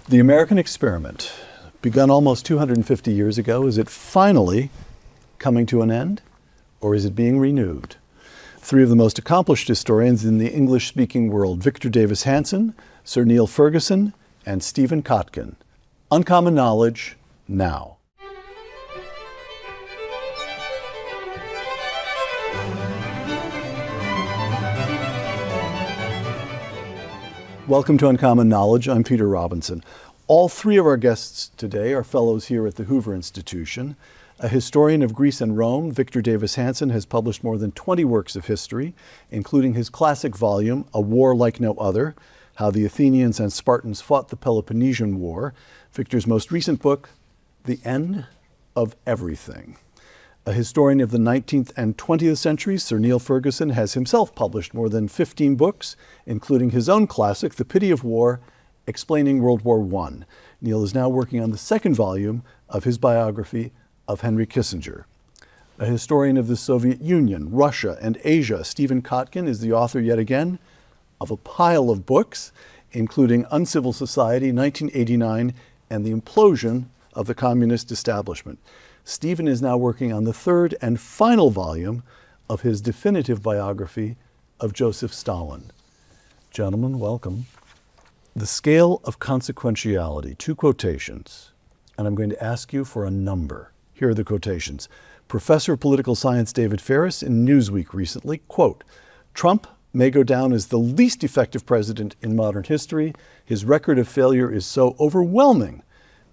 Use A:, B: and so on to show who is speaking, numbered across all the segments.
A: The American experiment, begun almost 250 years ago, is it finally coming to an end, or is it being renewed? Three of the most accomplished historians in the English-speaking world, Victor Davis Hanson, Sir Niall Ferguson, and Stephen Kotkin. Uncommon Knowledge, now. Welcome to Uncommon Knowledge. I'm Peter Robinson. All three of our guests today are fellows here at the Hoover Institution. A historian of Greece and Rome, Victor Davis Hanson has published more than 20 works of history, including his classic volume, A War Like No Other, How the Athenians and Spartans Fought the Peloponnesian War. Victor's most recent book, The End of Everything. A historian of the 19th and 20th centuries, Sir Niall Ferguson has himself published more than 15 books, including his own classic, The Pity of War, Explaining World War I. Niall is now working on the second volume of his biography of Henry Kissinger. A historian of the Soviet Union, Russia, and Asia, Stephen Kotkin is the author yet again of a pile of books, including Uncivil Society, 1989, and the Implosion of the Communist Establishment. Stephen is now working on the third and final volume of his definitive biography of Joseph Stalin. Gentlemen, welcome. The scale of consequentiality, two quotations, and I'm going to ask you for a number. Here are the quotations. Professor of Political Science David Ferris in Newsweek recently, quote, "Trump may go down as the least effective president in modern history. His record of failure is so overwhelming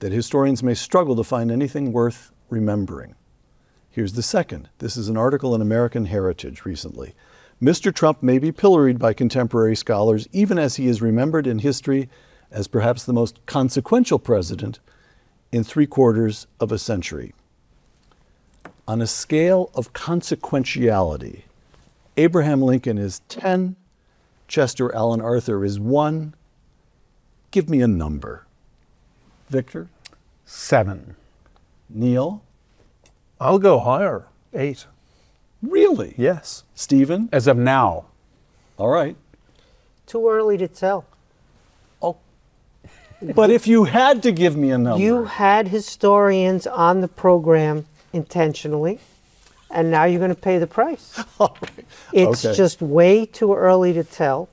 A: that historians may struggle to find anything worth remembering." Here's the second. This is an article in American Heritage recently. "Mr. Trump may be pilloried by contemporary scholars, even as he is remembered in history as perhaps the most consequential president in 3/4 of a century." On a scale of consequentiality, Abraham Lincoln is 10, Chester Alan Arthur is 1. Give me a number. Victor?
B: 7.
A: Niall?
B: I'll go higher. 8.
A: Really?
B: Yes.
A: Stephen?
B: As of now.
A: All right.
C: Too early to tell.
A: Oh, but if you had to give me a number.
C: You had historians on the program intentionally, and now you're going to pay the price. It's just way too early to tell.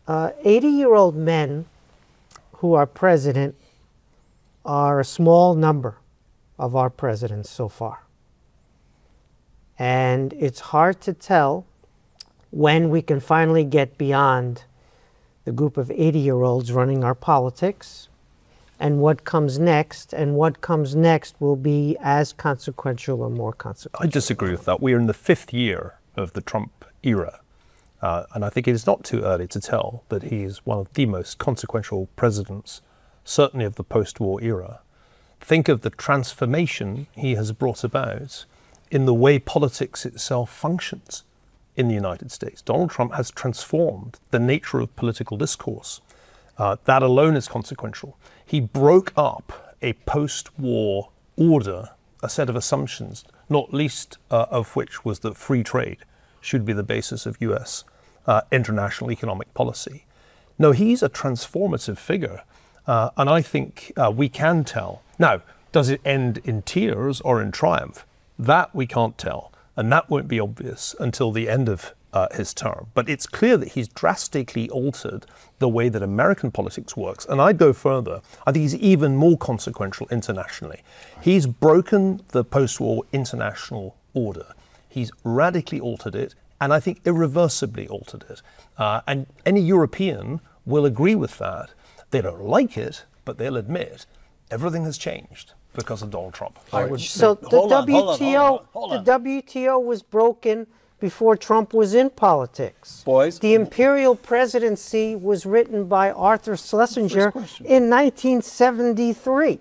C: 80-year-old men who are president are a small number of our presidents so far. And it's hard to tell when we can finally get beyond the group of 80-year-olds running our politics and what comes next. And what comes next will be as consequential or more consequential.
D: I disagree with that. We are in the 5th year of the Trump era. And I think it is not too early to tell that he is one of the most consequential presidents, certainly of the post-war era. Think of the transformation he has brought about in the way politics itself functions in the United States. Donald Trump has transformed the nature of political discourse. That alone is consequential. He broke up a post-war order, a set of assumptions, not least of which was that free trade should be the basis of US international economic policy. No, he's a transformative figure. And I think we can tell. Now, does it end in tears or in triumph? That we can't tell. And that won't be obvious until the end of his term. But it's clear that he's drastically altered the way that American politics works. And I'd go further. I think he's even more consequential internationally. He's broken the post-war international order. He's radically altered it, and I think irreversibly altered it. And any European will agree with that. They don't like it, but they'll admit everything has changed because of Donald Trump.
C: So the WTO was broken before Trump was in politics.
A: Boys.
C: The imperial presidency was written by Arthur Schlesinger in 1973.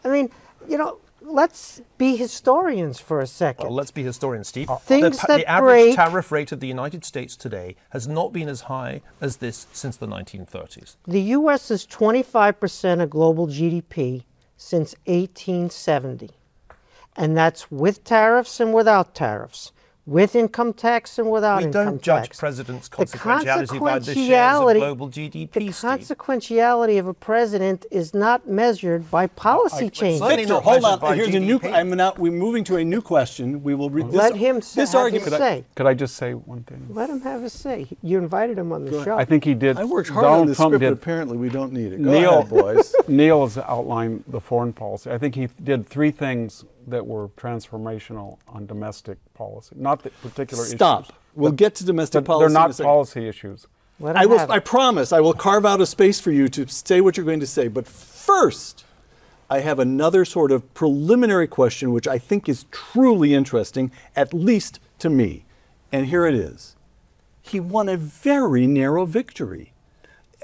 C: I mean, you know, let's be historians for a second.
D: Well, let's be historians, Steve.
C: The
D: average tariff rate of the United States today has not been as high as this since the 1930s.
C: The U.S. is 25% of global GDP since 1870. And that's with tariffs and without tariffs. with income tax and without
D: We
C: income
D: don't judge
C: tax.
D: presidents'
C: The
D: consequentiality by the shares of global GDP,
C: The
D: Steve.
C: consequentiality of a president is not measured by policy changes.
D: certainly
A: Victor,
D: not
A: hold
D: measured
A: on.
D: by
A: Here's a new.
D: GDP.
A: We're moving to a new question. We will read
C: Let him
A: this
C: have
A: argument.
C: his say.
B: Could I just say one thing?
C: Let him have his say. You invited him on the show.
B: I think he did.
A: I worked hard
B: Donald
A: on this
B: Trump
A: script, but
B: did.
A: apparently we don't need it. Go
B: Neil,
A: ahead, boys.
B: Neil has outlined the foreign policy. I think he did three things that were transformational on domestic policy, not the particular
A: Stop.
B: issues.
A: We'll get to domestic
B: But
A: policy.
B: they're
A: in
B: not
A: a second.
B: policy issues.
C: Let
A: I
C: him
A: will.
C: have
A: I
C: it.
A: promise. I will carve out a space for you to say what you're going to say. But first, I have another sort of preliminary question, which I think is truly interesting, at least to me. And here it is. He won a very narrow victory.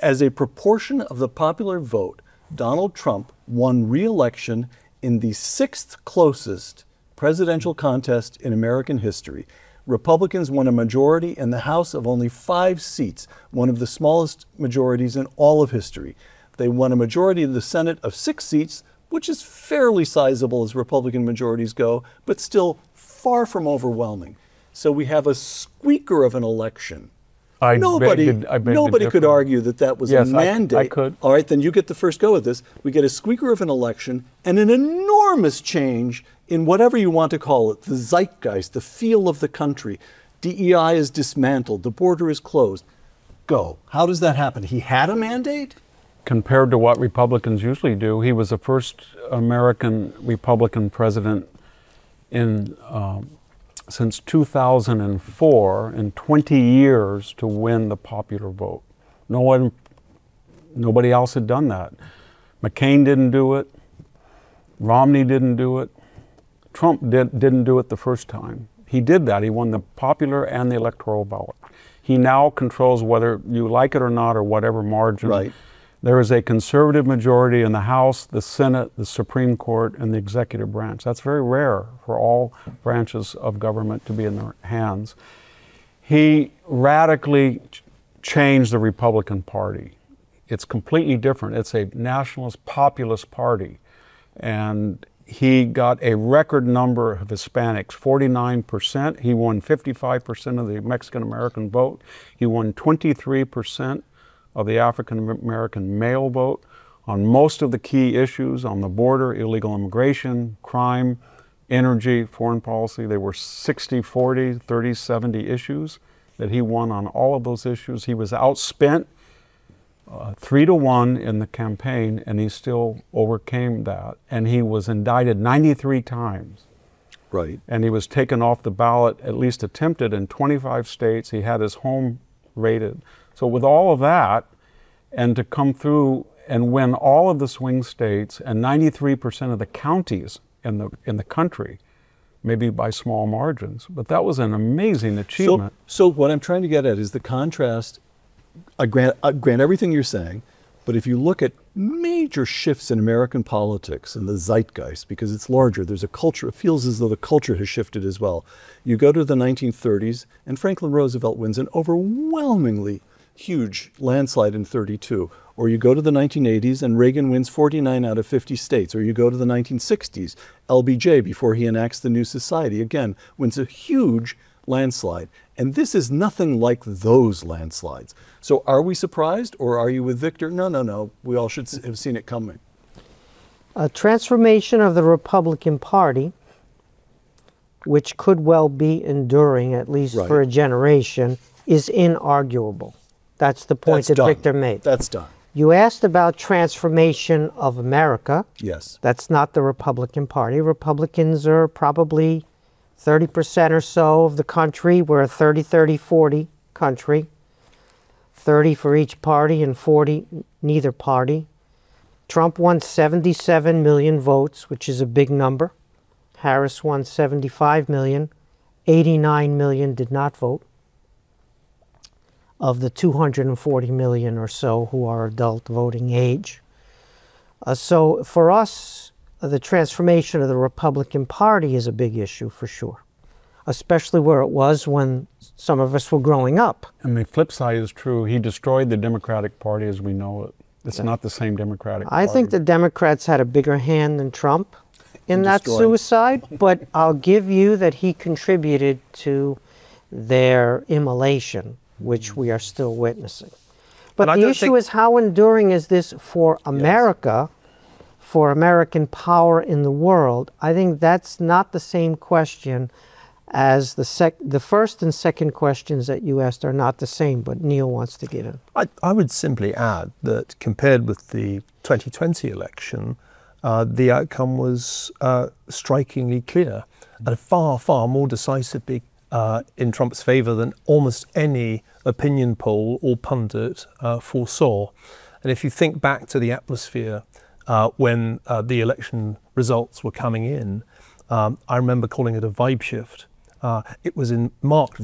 A: As a proportion of the popular vote, Donald Trump won re-election in the sixth closest presidential contest in American history. Republicans won a majority in the House of only 5 seats, one of the smallest majorities in all of history. They won a majority in the Senate of 6 seats, which is fairly sizable as Republican majorities go, but still far from overwhelming. So we have a squeaker of an election. Nobody could argue that that was
B: Yes,
A: a mandate.
B: I could.
A: All right, then you get the first go at this. We get a squeaker of an election and an enormous change in whatever you want to call it, the zeitgeist, the feel of the country. DEI is dismantled. The border is closed. Go. How does that happen? He had a mandate?
B: Compared to what Republicans usually do, he was the first American Republican president in since 2004 in 20 years to win the popular vote. Nobody else had done that. McCain didn't do it. Romney didn't do it. Trump didn't do it the first time. He did that. He won the popular and the electoral ballot. He now controls, whether you like it or not, or whatever margin.
A: Right.
B: There is a conservative majority in the House, the Senate, the Supreme Court, and the executive branch. That's very rare for all branches of government to be in their hands. He radically changed the Republican Party. It's completely different. It's a nationalist, populist party. And he got a record number of Hispanics, 49%. He won 55% of the Mexican-American vote. He won 23% of the African-American male vote on most of the key issues on the border, illegal immigration, crime, energy, foreign policy. They were 60-40, 30-70 issues that he won on all of those issues. He was outspent 3-1 in the campaign, and he still overcame that. And he was indicted 93 times.
A: Right.
B: And he was taken off the ballot, at least attempted, in 25 states. He had his home raided. So with all of that, and to come through and win all of the swing states and 93% of the counties in the country, maybe by small margins, but that was an amazing achievement.
A: So what I'm trying to get at is the contrast. I grant everything you're saying, but if you look at major shifts in American politics and the zeitgeist, because it's larger, there's a culture, it feels as though the culture has shifted as well. You go to the 1930s, and Franklin Roosevelt wins an overwhelmingly huge landslide in 32. Or you go to the 1980s, and Reagan wins 49 out of 50 states. Or you go to the 1960s, LBJ, before he enacts the new society, again, wins a huge landslide. And this is nothing like those landslides. So are we surprised, or are you with Victor? No. We all should have seen it coming.
C: A transformation of the Republican Party, which could well be enduring, at least for a generation, is inarguable. That's the point that Victor made.
A: That's done.
C: You asked about transformation of America.
A: Yes.
C: That's not the Republican Party. Republicans are probably 30% or so of the country. We're a 30-30-40 country. 30 for each party and 40 neither party. Trump won 77 million votes, which is a big number. Harris won 75 million. 89 million did not vote of the 240 million or so who are adult voting age. So for us, the transformation of the Republican Party is a big issue for sure, especially where it was when some of us were growing up.
B: And the flip side is true. He destroyed the Democratic Party as we know it. It's not the same Democratic Party.
C: I think the Democrats had a bigger hand than Trump. in that
A: destroying.
C: suicide, but I'll give you that he contributed to their immolation, which we are still witnessing. But the issue is, how enduring is this for America, for American power in the world? I think that's not the same question as the first and second questions that you asked are not the same, but Neil wants to get in.
D: I would simply add that compared with the 2020 election, the outcome was strikingly clear and far, far more decisively in Trump's favour than almost any opinion poll or pundit foresaw. And if you think back to the atmosphere when the election results were coming in, I remember calling it a vibe shift. It was in marked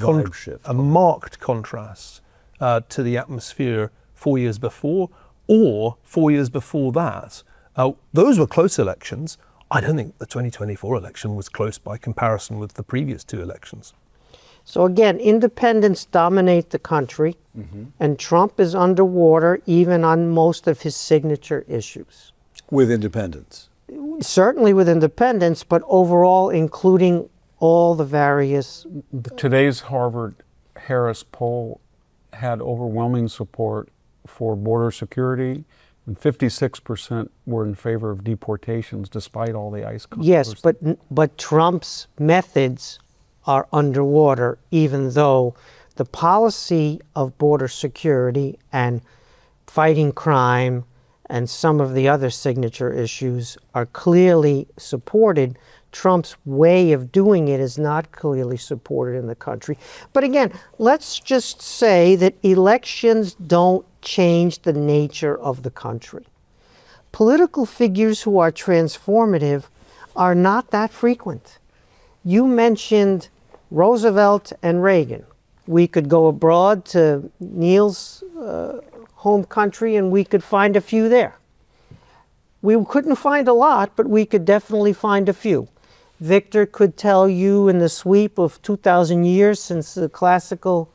D: contrast to the atmosphere 4 years before, or 4 years before that. Those were close elections. I don't think the 2024 election was close by comparison with the previous two elections.
C: So again, independents dominate the country, and Trump is underwater even on most of his signature issues.
A: With independents?
C: Certainly with independents, but overall including all the various...
B: Today's Harvard-Harris poll had overwhelming support for border security, and 56% were in favor of deportations despite all the ICE controversy.
C: Yes, but Trump's methods are underwater, even though the policy of border security and fighting crime and some of the other signature issues are clearly supported. Trump's way of doing it is not clearly supported in the country. But again, let's just say that elections don't change the nature of the country. Political figures who are transformative are not that frequent. You mentioned Roosevelt and Reagan. We could go abroad to Neil's home country and we could find a few there. We couldn't find a lot, but we could definitely find a few. Victor could tell you in the sweep of 2,000 years since the classical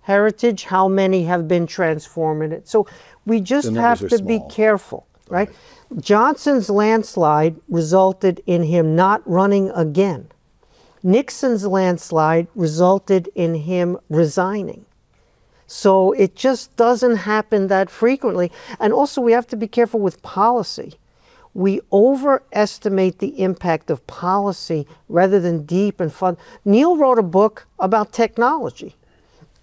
C: heritage how many have been transformative. So we just have to be careful, right? Johnson's landslide resulted in him not running again. Nixon's landslide resulted in him resigning. So it just doesn't happen that frequently. And also we have to be careful with policy. We overestimate the impact of policy rather than deep and fun. Neil wrote a book about technology,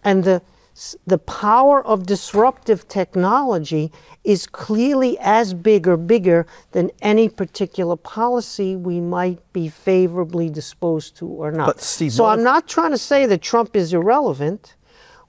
C: and the power of disruptive technology is clearly as big or bigger than any particular policy we might be favorably disposed to or not.
D: But Steve,
C: so I'm not trying to say that Trump is irrelevant.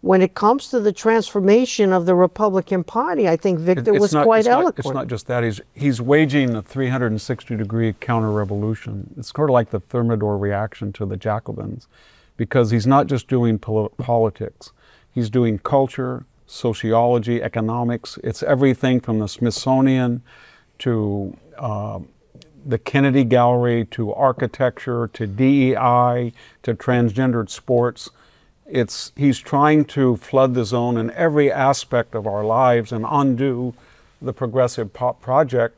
C: When it comes to the transformation of the Republican Party, I think Victor was quite eloquent.
B: It's not just that. He's waging a 360-degree counter-revolution. It's sort of like the Thermidor reaction to the Jacobins, because he's not just doing politics. He's doing culture, sociology, economics. It's everything from the Smithsonian to the Kennedy Gallery to architecture to DEI to transgendered sports. He's trying to flood the zone in every aspect of our lives and undo the progressive project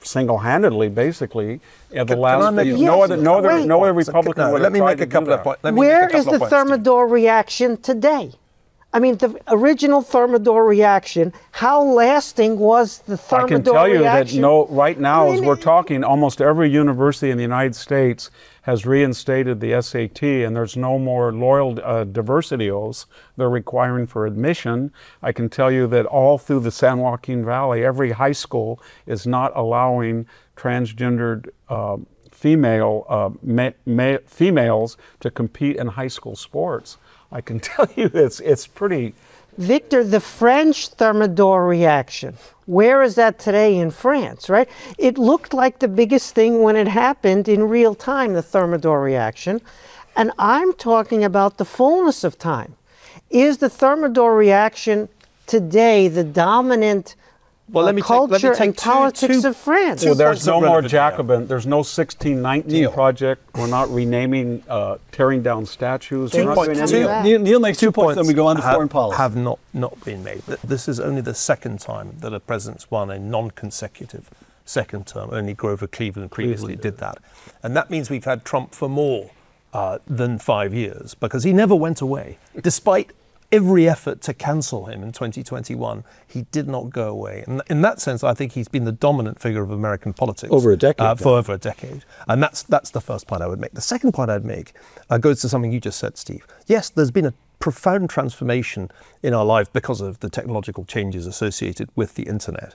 B: single-handedly, basically. In the last no other Republican would have tried to do that.
C: Where is the Thermidor reaction today? I mean, the original Thermidor reaction, how lasting was the Thermidor reaction?
B: I can tell you that right now, as we're talking, almost every university in the United States has reinstated the SAT, and there's no more loyal diversity oaths they're requiring for admission. I can tell you that all through the San Joaquin Valley, every high school is not allowing transgendered females to compete in high school sports. I can tell you it's pretty...
C: Victor, the French Thermidor reaction, where is that today in France, right? It looked like the biggest thing when it happened in real time, the Thermidor reaction. And I'm talking about the fullness of time. Is the Thermidor reaction today the dominant culture and politics of France?
B: Well, there's no more Jacobin. There's no 1619 project. We're not renaming, tearing down statues.
A: Neil makes 2 points, then we go on to foreign policy.
D: Have not been made. This is only the second time that a president's won a non-consecutive second term. Only Grover Cleveland previously did that. And that means we've had Trump for more than 5 years, because he never went away. Despite every effort to cancel him in 2021, he did not go away. And in that sense, I think he's been the dominant figure of American politics.
A: Over a decade.
D: For over a decade. And that's the first point I would make. The second point I'd make goes to something you just said, Steve. Yes, there's been a profound transformation in our life because of the technological changes associated with the internet.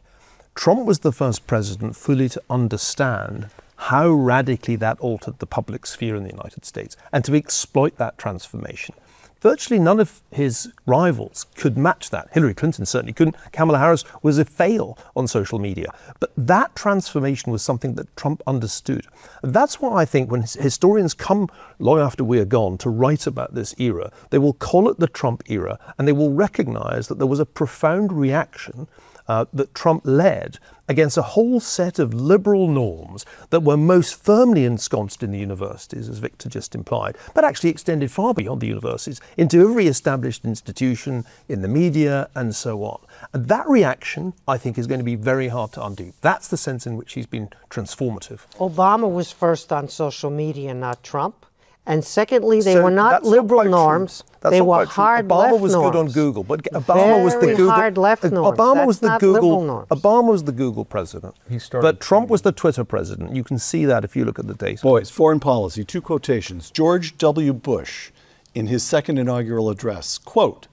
D: Trump was the first president fully to understand how radically that altered the public sphere in the United States and to exploit that transformation. Virtually none of his rivals could match that. Hillary Clinton certainly couldn't. Kamala Harris was a fail on social media. But that transformation was something that Trump understood. That's why I think when historians come long after we are gone to write about this era, they will call it the Trump era, and they will recognize that there was a profound reaction that Trump led against a whole set of liberal norms that were most firmly ensconced in the universities, as Victor just implied, but actually extended far beyond the universities into every established institution, in the media, and so on. And that reaction, I think, is going to be very hard to undo. That's the sense in which he's been transformative.
C: Obama was first on social media, not Trump. And secondly, they were not liberal norms. They were hard left norms.
D: Obama was good on Google, but Obama was the Google.
C: Hard left norms.
D: Obama was the
C: not
D: Google.
C: liberal norms.
D: Obama was the Google president. But Trump was the Twitter president. You can see that if you look at the data.
A: Boys, foreign policy, two quotations. George W. Bush, in his second inaugural address, quote,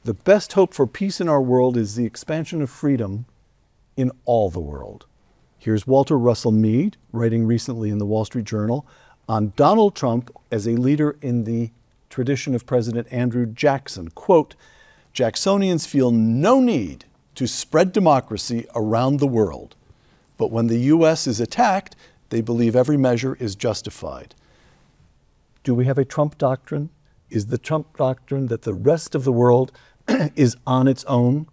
A: "The best hope for peace in our world is the expansion of freedom in all the world." Here's Walter Russell Mead, writing recently in the Wall Street Journal, on Donald Trump as a leader in the tradition of President Andrew Jackson. Quote, "Jacksonians feel no need to spread democracy around the world. But when the U.S. is attacked, they believe every measure is justified." Do we have a Trump doctrine? Is the Trump doctrine that the rest of the world is on its own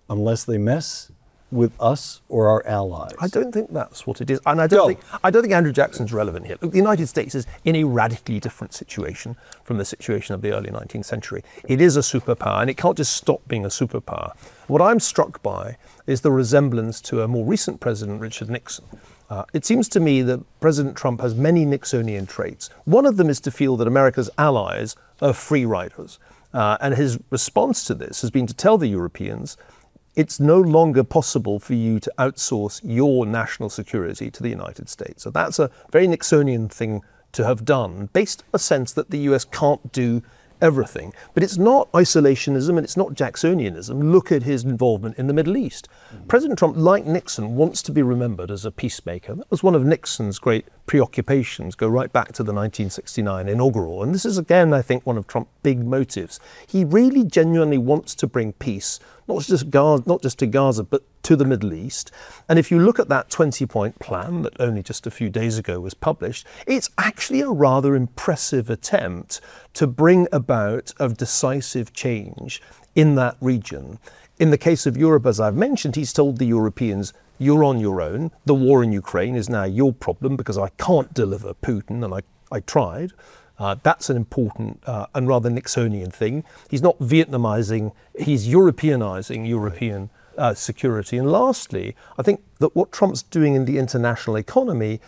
A: unless they mess with us or our allies?
D: I don't think that's what it is. And I don't think Andrew Jackson's relevant here. Look, the United States is in a radically different situation from the situation of the early 19th century. It is a superpower, and it can't just stop being a superpower. What I'm struck by is the resemblance to a more recent president, Richard Nixon. It seems to me that President Trump has many Nixonian traits. One of them is to feel that America's allies are free riders. And his response to this has been to tell the Europeans, it's no longer possible for you to outsource your national security to the United States. So that's a very Nixonian thing to have done, based on a sense that the US can't do everything. But it's not isolationism and it's not Jacksonianism. Look at his involvement in the Middle East. President Trump, like Nixon, wants to be remembered as a peacemaker. That was one of Nixon's great preoccupations, go right back to the 1969 inaugural. And this is, again, I think, one of Trump's big motives. He really genuinely wants to bring peace, not just to Gaza, but to the Middle East. And if you look at that 20-point plan that only just a few days ago was published, it's actually a rather impressive attempt to bring about a decisive change in that region. In the case of Europe, as I've mentioned, he's told the Europeans, you're on your own. The war in Ukraine is now your problem because I can't deliver Putin, and I tried. That's an important and rather Nixonian thing. He's not Vietnamizing, he's Europeanizing European security. And lastly, I think that what Trump's doing in the international economy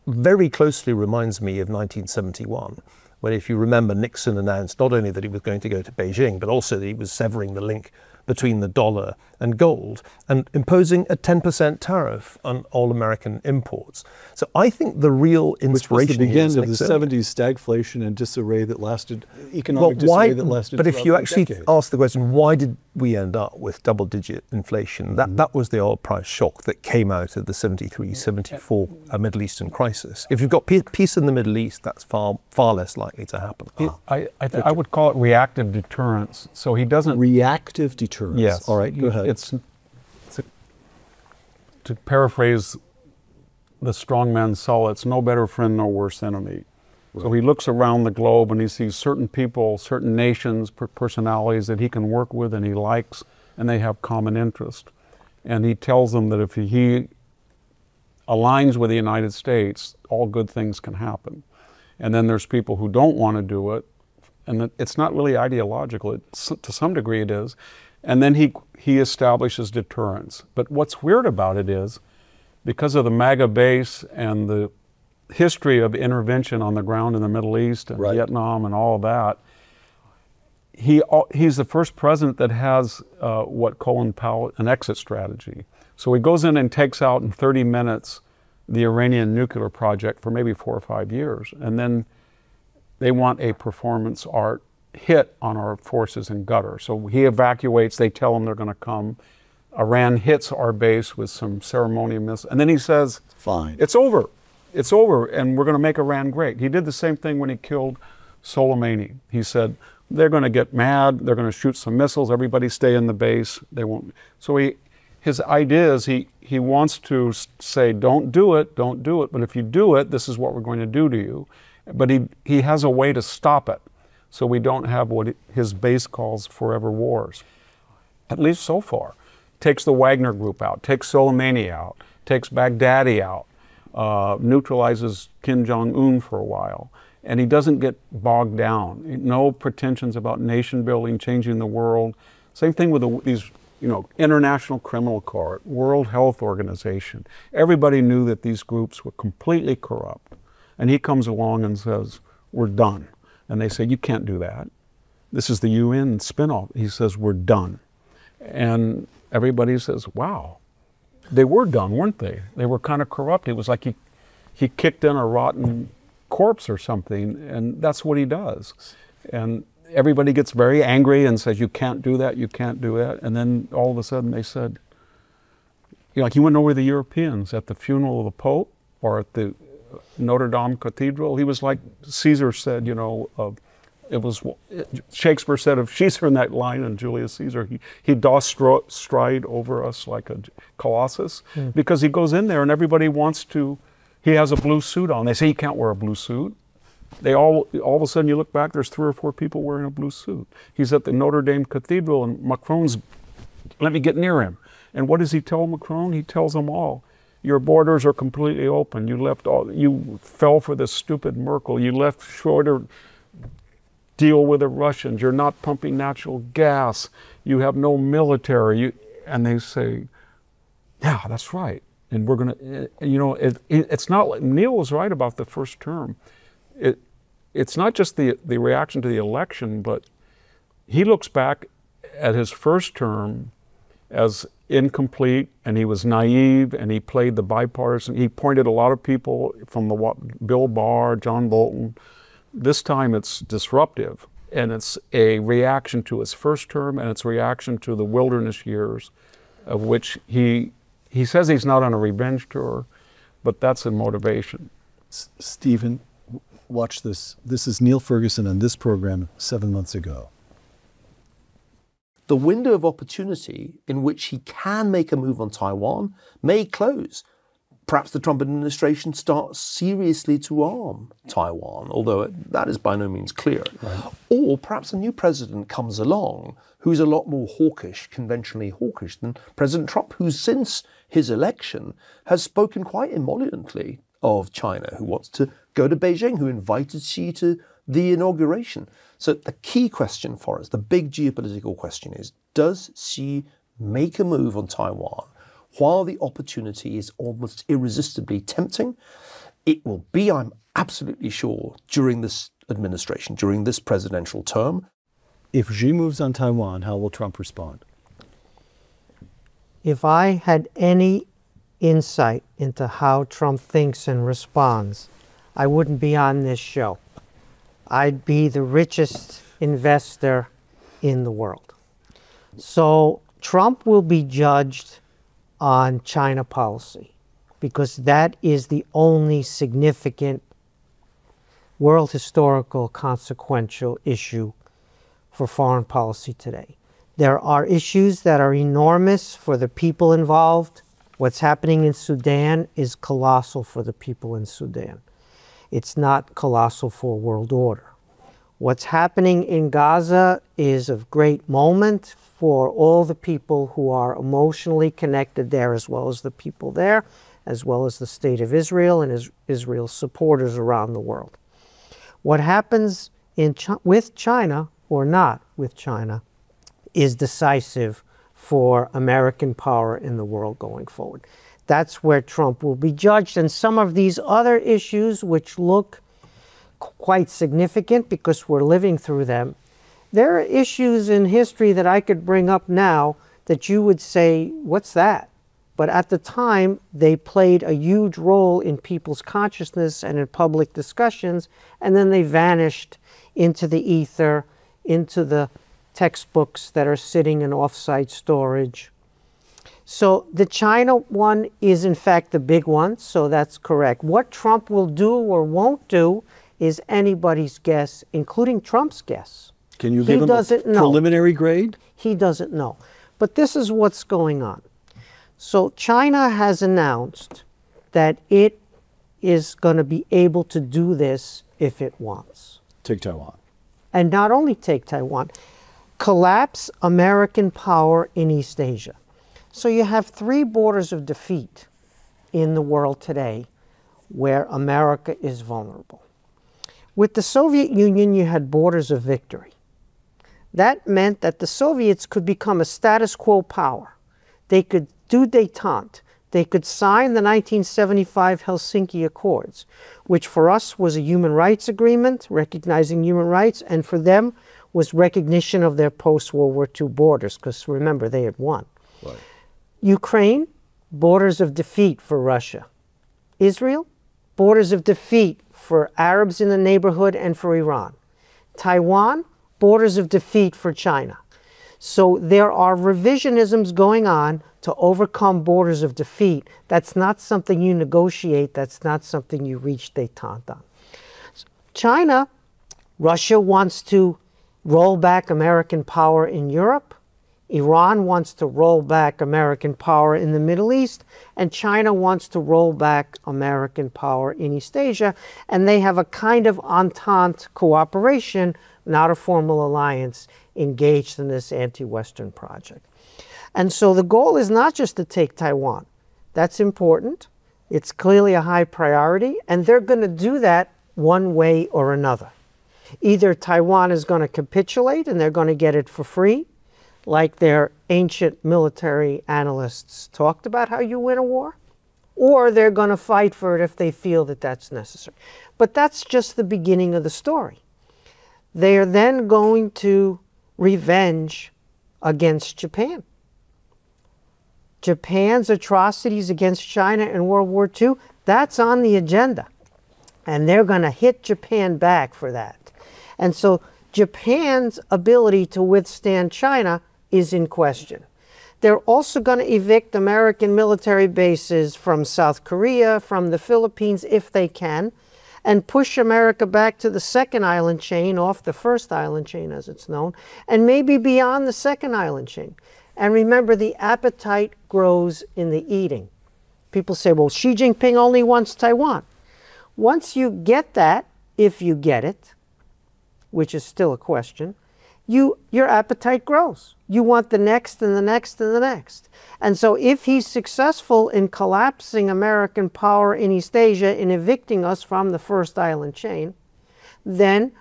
D: very closely reminds me of 1971, when, if you remember, Nixon announced not only that he was going to go to Beijing, but also that he was severing the link between the dollar and gold and imposing a 10% tariff on all American imports. So I think the real inspiration,
A: which was the beginning of the 70s stagflation and disarray that lasted, economic disarray that lasted.
D: But if you actually ask the question, why did we end up with double-digit inflation? That was the oil price shock that came out of the 73, 74 Middle Eastern crisis. If you've got peace in the Middle East, that's far less likely to happen.
B: I would call it reactive deterrence. So he doesn't...
A: Reactive deterrence.
B: Yes.
A: All right, go ahead.
B: To paraphrase the strongman Sulla, it's no better friend, no worse enemy. Right. So he looks around the globe and he sees certain people, certain nations, personalities that he can work with and he likes, and they have common interest. And he tells them that if he aligns with the United States, all good things can happen. And then there's people who don't want to do it, and it's not really ideological. To some degree it is. And then he establishes deterrence. But what's weird about it is because of the MAGA base and the history of intervention on the ground in the Middle East and Vietnam and all of that, he's the first president that has what Colin Powell, an exit strategy. So he goes in and takes out in 30 minutes the Iranian nuclear project for maybe 4 or 5 years. And then they want a performance art hit on our forces in Qatar. So he evacuates, they tell him they're going to come. Iran hits our base with some ceremonial missiles. And then he says,
A: fine,
B: it's over. It's over, and we're going to make Iran great. He did the same thing when he killed Soleimani. He said, they're going to get mad, they're going to shoot some missiles, everybody stay in the base, they won't. So his idea is he wants to say, don't do it, but if you do it, this is what we're going to do to you. But he has a way to stop it, so we don't have what his base calls forever wars. At least so far. Takes the Wagner group out, takes Soleimani out, takes Baghdadi out, neutralizes Kim Jong-un for a while. And he doesn't get bogged down. No pretensions about nation building, changing the world. Same thing with these, International Criminal Court, World Health Organization. Everybody knew that these groups were completely corrupt. And he comes along and says, we're done. And they say, you can't do that. This is the UN spinoff. He says, we're done. And everybody says, wow, they were done, weren't they? They were kind of corrupt. It was like he kicked in a rotten corpse or something, and that's what he does. And everybody gets very angry and says, you can't do that, you can't do that. And then all of a sudden they said, like he went over the Europeans at the funeral of the Pope or at the Notre Dame Cathedral. He was like Caesar said, Shakespeare said of Caesar in that line in Julius Caesar, he doth stride over us like a colossus, because he goes in there and everybody wants to. He has a blue suit on. They say he can't wear a blue suit. They all of a sudden you look back, there's 3 or 4 people wearing a blue suit. He's at the Notre Dame Cathedral and Macron's, let me get near him. And what does he tell Macron? He tells them all, your borders are completely open. You fell for this stupid Merkel. You left shorter deal with the Russians. You're not pumping natural gas. You have no military. And they say, yeah, that's right. And we're going to, it's not like, Neil was right about the first term. It's not just the reaction to the election, but he looks back at his first term as incomplete, and he was naive, and he played the bipartisan. He pointed a lot of people from Bill Barr, John Bolton. This time it's disruptive, and it's a reaction to his first term, and it's a reaction to the wilderness years, of which he says he's not on a revenge tour, but that's a motivation.
A: Stephen, watch this. This is Niall Ferguson on this program 7 months ago.
E: The window of opportunity in which he can make a move on Taiwan may close. Perhaps the Trump administration starts seriously to arm Taiwan, although that is by no means clear. Right. Or perhaps a new president comes along who's a lot more hawkish, conventionally hawkish, than President Trump, who since his election has spoken quite emolliently of China, who wants to go to Beijing, who invited Xi to the inauguration. So the key question for us, the big geopolitical question is, does Xi make a move on Taiwan while the opportunity is almost irresistibly tempting? It will be, I'm absolutely sure, during this administration, during this presidential term.
A: If Xi moves on Taiwan, how will Trump respond?
C: If I had any insight into how Trump thinks and responds, I wouldn't be on this show. I'd be the richest investor in the world. So Trump will be judged on China policy, because that is the only significant world historical consequential issue for foreign policy today. There are issues that are enormous for the people involved. What's happening in Sudan is colossal for the people in Sudan. It's not colossal for world order. What's happening in Gaza is of great moment for all the people who are emotionally connected there, as well as the people there, as well as the state of Israel and Israel's supporters around the world. What happens with China or not with China is decisive for American power in the world going forward. That's where Trump will be judged. And some of these other issues, which look quite significant because we're living through them, there are issues in history that I could bring up now that you would say, what's that? But at the time, they played a huge role in people's consciousness and in public discussions, and then they vanished into the ether, into the textbooks that are sitting in off-site storage. So the China one is in fact the big one, so that's correct. What Trump will do or won't do is anybody's guess, including Trump's guess.
A: Can you give him a preliminary grade?
C: He doesn't know. But this is what's going on. So China has announced that it is going to be able to do this if it wants.
A: Take Taiwan.
C: And not only take Taiwan, collapse American power in East Asia. So you have three borders of defeat in the world today where America is vulnerable. With the Soviet Union, you had borders of victory. That meant that the Soviets could become a status quo power. They could do détente. They could sign the 1975 Helsinki Accords, which for us was a human rights agreement recognizing human rights, and for them was recognition of their post-World War II borders, because remember, they had won.
A: Right.
C: Ukraine, borders of defeat for Russia. Israel, borders of defeat for Arabs in the neighborhood and for Iran. Taiwan, borders of defeat for China. So there are revisionisms going on to overcome borders of defeat. That's not something you negotiate. That's not something you reach détente on. China, Russia wants to roll back American power in Europe. Iran wants to roll back American power in the Middle East, and China wants to roll back American power in East Asia, and they have a kind of entente cooperation, not a formal alliance, engaged in this anti-Western project. And so the goal is not just to take Taiwan. That's important. It's clearly a high priority, and they're going to do that one way or another. Either Taiwan is going to capitulate and they're going to get it for free, like their ancient military analysts talked about how you win a war, or they're going to fight for it if they feel that that's necessary. But that's just the beginning of the story. They are then going to revenge against Japan. Japan's atrocities against China in World War II, that's on the agenda. And they're going to hit Japan back for that. And so Japan's ability to withstand China is in question. They're also going to evict American military bases from South Korea, from the Philippines, if they can, and push America back to the second island chain, off the first island chain as it's known, and maybe beyond the second island chain. And remember, the appetite grows in the eating. People say, well, Xi Jinping only wants Taiwan. Once you get that, if you get it, which is still a question, your appetite grows. You want the next and the next and the next. And so if he's successful in collapsing American power in East Asia, in evicting us from the first island chain, then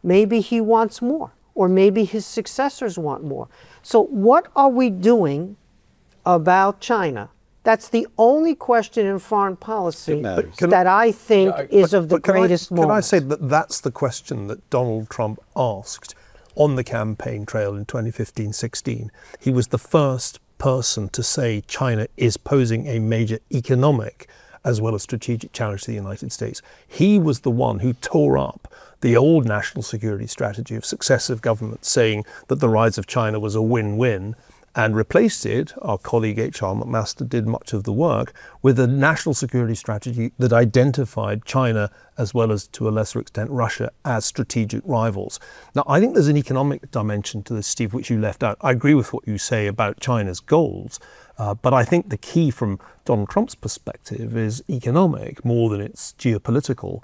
C: maybe he wants more, or maybe his successors want more. So what are we doing about China? That's the only question in foreign policy that I think is of the greatest moment.
D: Can I say that that's the question that Donald Trump asked on the campaign trail in 2015-16. He was the first person to say China is posing a major economic as well as strategic challenge to the United States. He was the one who tore up the old national security strategy of successive governments, saying that the rise of China was a win-win, and replaced it, our colleague H.R. McMaster did much of the work, with a national security strategy that identified China, as well as to a lesser extent Russia, as strategic rivals. Now, I think there's an economic dimension to this, Steve, which you left out. I agree with what you say about China's goals, but I think the key from Donald Trump's perspective is economic more than it's geopolitical.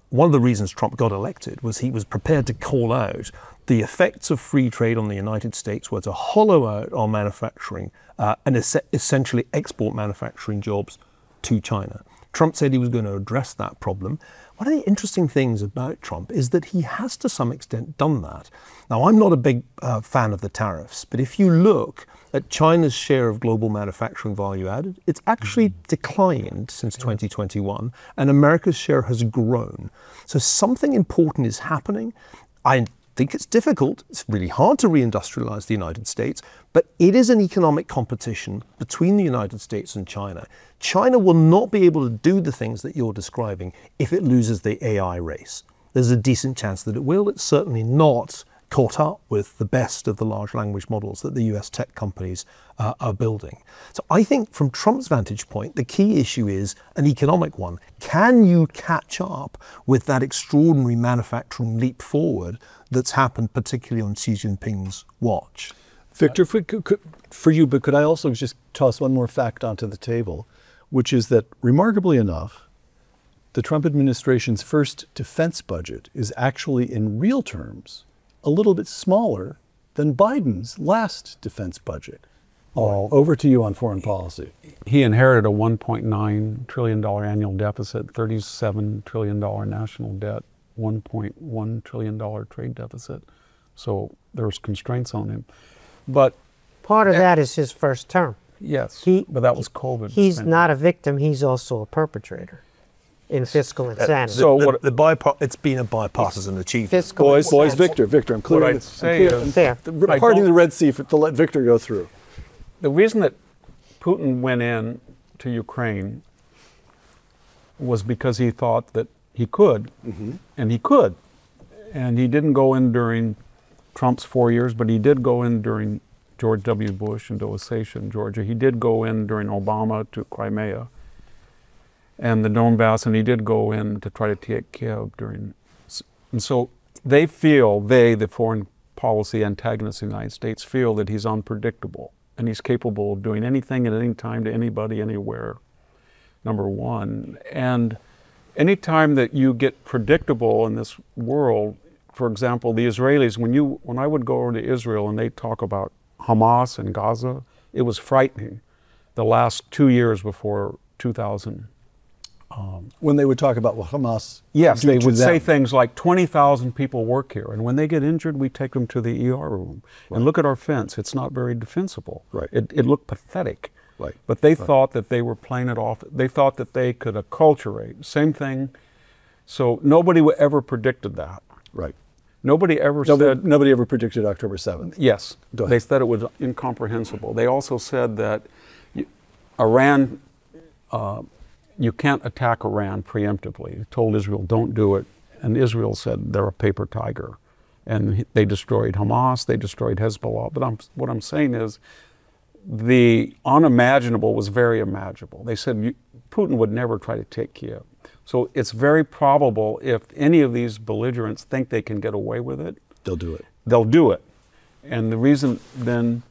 D: One of the reasons Trump got elected was he was prepared to call out the effects of free trade on the United States were to hollow out our manufacturing and essentially export manufacturing jobs to China. Trump said he was going to address that problem. One of the interesting things about Trump is that he has to some extent done that. Now, I'm not a big fan of the tariffs, but if you look at China's share of global manufacturing value added, it's actually declined since 2021, and America's share has grown. So something important is happening. I think it's difficult. It's really hard to reindustrialize the United States, but it is an economic competition between the United States and China. China will not be able to do the things that you're describing if it loses the AI race. There's a decent chance that it will. It's certainly not caught up with the best of the large language models that the US tech companies are building. So I think from Trump's vantage point, the key issue is an economic one. Can you catch up with that extraordinary manufacturing leap forward that's happened particularly on Xi Jinping's watch?
A: Victor, for you, but could I also just toss one more fact onto the table, which is that, remarkably enough, the Trump administration's first defense budget is actually, in real terms, a little bit smaller than Biden's last defense budget. Over to you on foreign policy.
B: He inherited a $1.9 trillion annual deficit, $37 trillion national debt, $1.1 trillion trade deficit. So there's constraints on him. But
C: part of that is his first term.
B: yes, but that was COVID.
C: He's
B: spending.
C: not a victim, he's also a perpetrator in fiscal insanity.
B: So
D: it's been a bipartisan achievement.
C: Fiscal
A: Boys,
C: insanity.
A: Victor, I'm clearing
B: I'd say is-
A: parting the Red Sea to let Victor go through.
B: The reason that Putin went in to Ukraine was because he thought that he could, and he could. And he didn't go in during Trump's 4 years, but he did go in during George W. Bush into Ossetia in Georgia. He did go in during Obama to Crimea and the Donbass, and he did go in to try to take Kiev during. And so they feel, the foreign policy antagonists of the United States, feel that he's unpredictable and he's capable of doing anything at any time to anybody, anywhere, number one. And anytime that you get predictable in this world, for example, the Israelis, when I would go over to Israel and they talk about Hamas and Gaza, it was frightening the last 2 years before 2000.
A: When they would talk about Hamas.
B: Yes, they would say things like 20,000 people work here, and when they get injured, we take them to the ER room. Right. And look at our fence; it's not very defensible.
A: Right.
B: It looked pathetic.
A: Right.
B: But they thought that they were playing it off. They thought that they could acculturate. Same thing. So nobody ever predicted that.
A: Right.
B: Nobody ever said.
A: Nobody ever predicted October 7th.
B: Yes.
A: Go ahead.
B: They said it was incomprehensible. They also said that Iran. You can't attack Iran preemptively. They told Israel, don't do it. And Israel said they're a paper tiger. And they destroyed Hamas, they destroyed Hezbollah. But what I'm saying is the unimaginable was very imaginable. They said Putin would never try to take Kiev. So it's very probable if any of these belligerents think they can get away with it,
A: they'll do it.
B: They'll do it. And the reason then,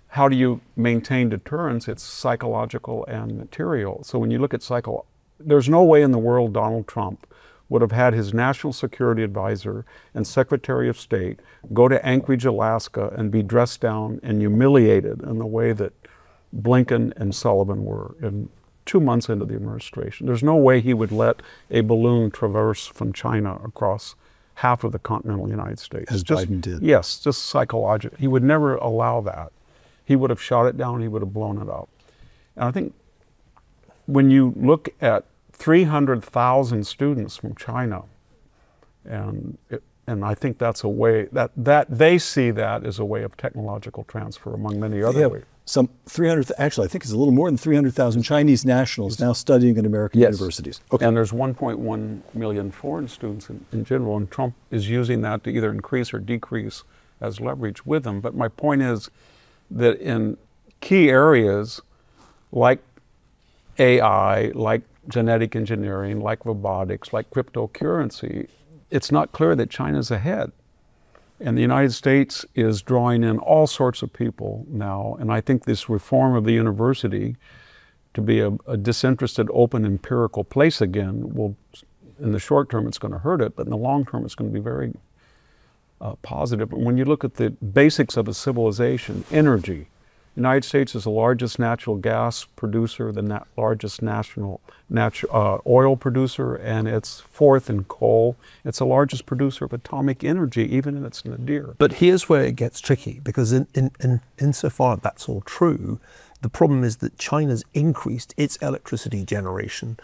B: how do you maintain deterrence? It's psychological and material. So when you look at there's no way in the world Donald Trump would have had his national security advisor and Secretary of State go to Anchorage, Alaska and be dressed down and humiliated in the way that Blinken and Sullivan were in 2 months into the administration. There's no way he would let a balloon traverse from China across half of the continental United States.
A: As Biden did.
B: Yes, just psychological. He would never allow that. He would have shot it down, he would have blown it up. And I think when you look at 300,000 students from China, and I think that's a way, that they see that as a way of technological transfer among many other ways.
A: Some 300, actually I think it's a little more than 300,000 Chinese nationals now studying in American universities.
B: Okay. And there's 1.1 million foreign students in general, and Trump is using that to either increase or decrease as leverage with them. But my point is that in key areas like AI, like genetic engineering, like robotics, like cryptocurrency, it's not clear that China's ahead. And the United States is drawing in all sorts of people now. And I think this reform of the university to be a disinterested, open, empirical place again will, in the short term, it's going to hurt it, but in the long term, it's going to be very positive. When you look at the basics of a civilization, energy, The United States is the largest natural gas producer, the largest oil producer, and it's fourth in coal. It's the largest producer of atomic energy, even in its nadir.
D: But here's where it gets tricky, because insofar as that's all true, the problem is that China's increased its electricity generation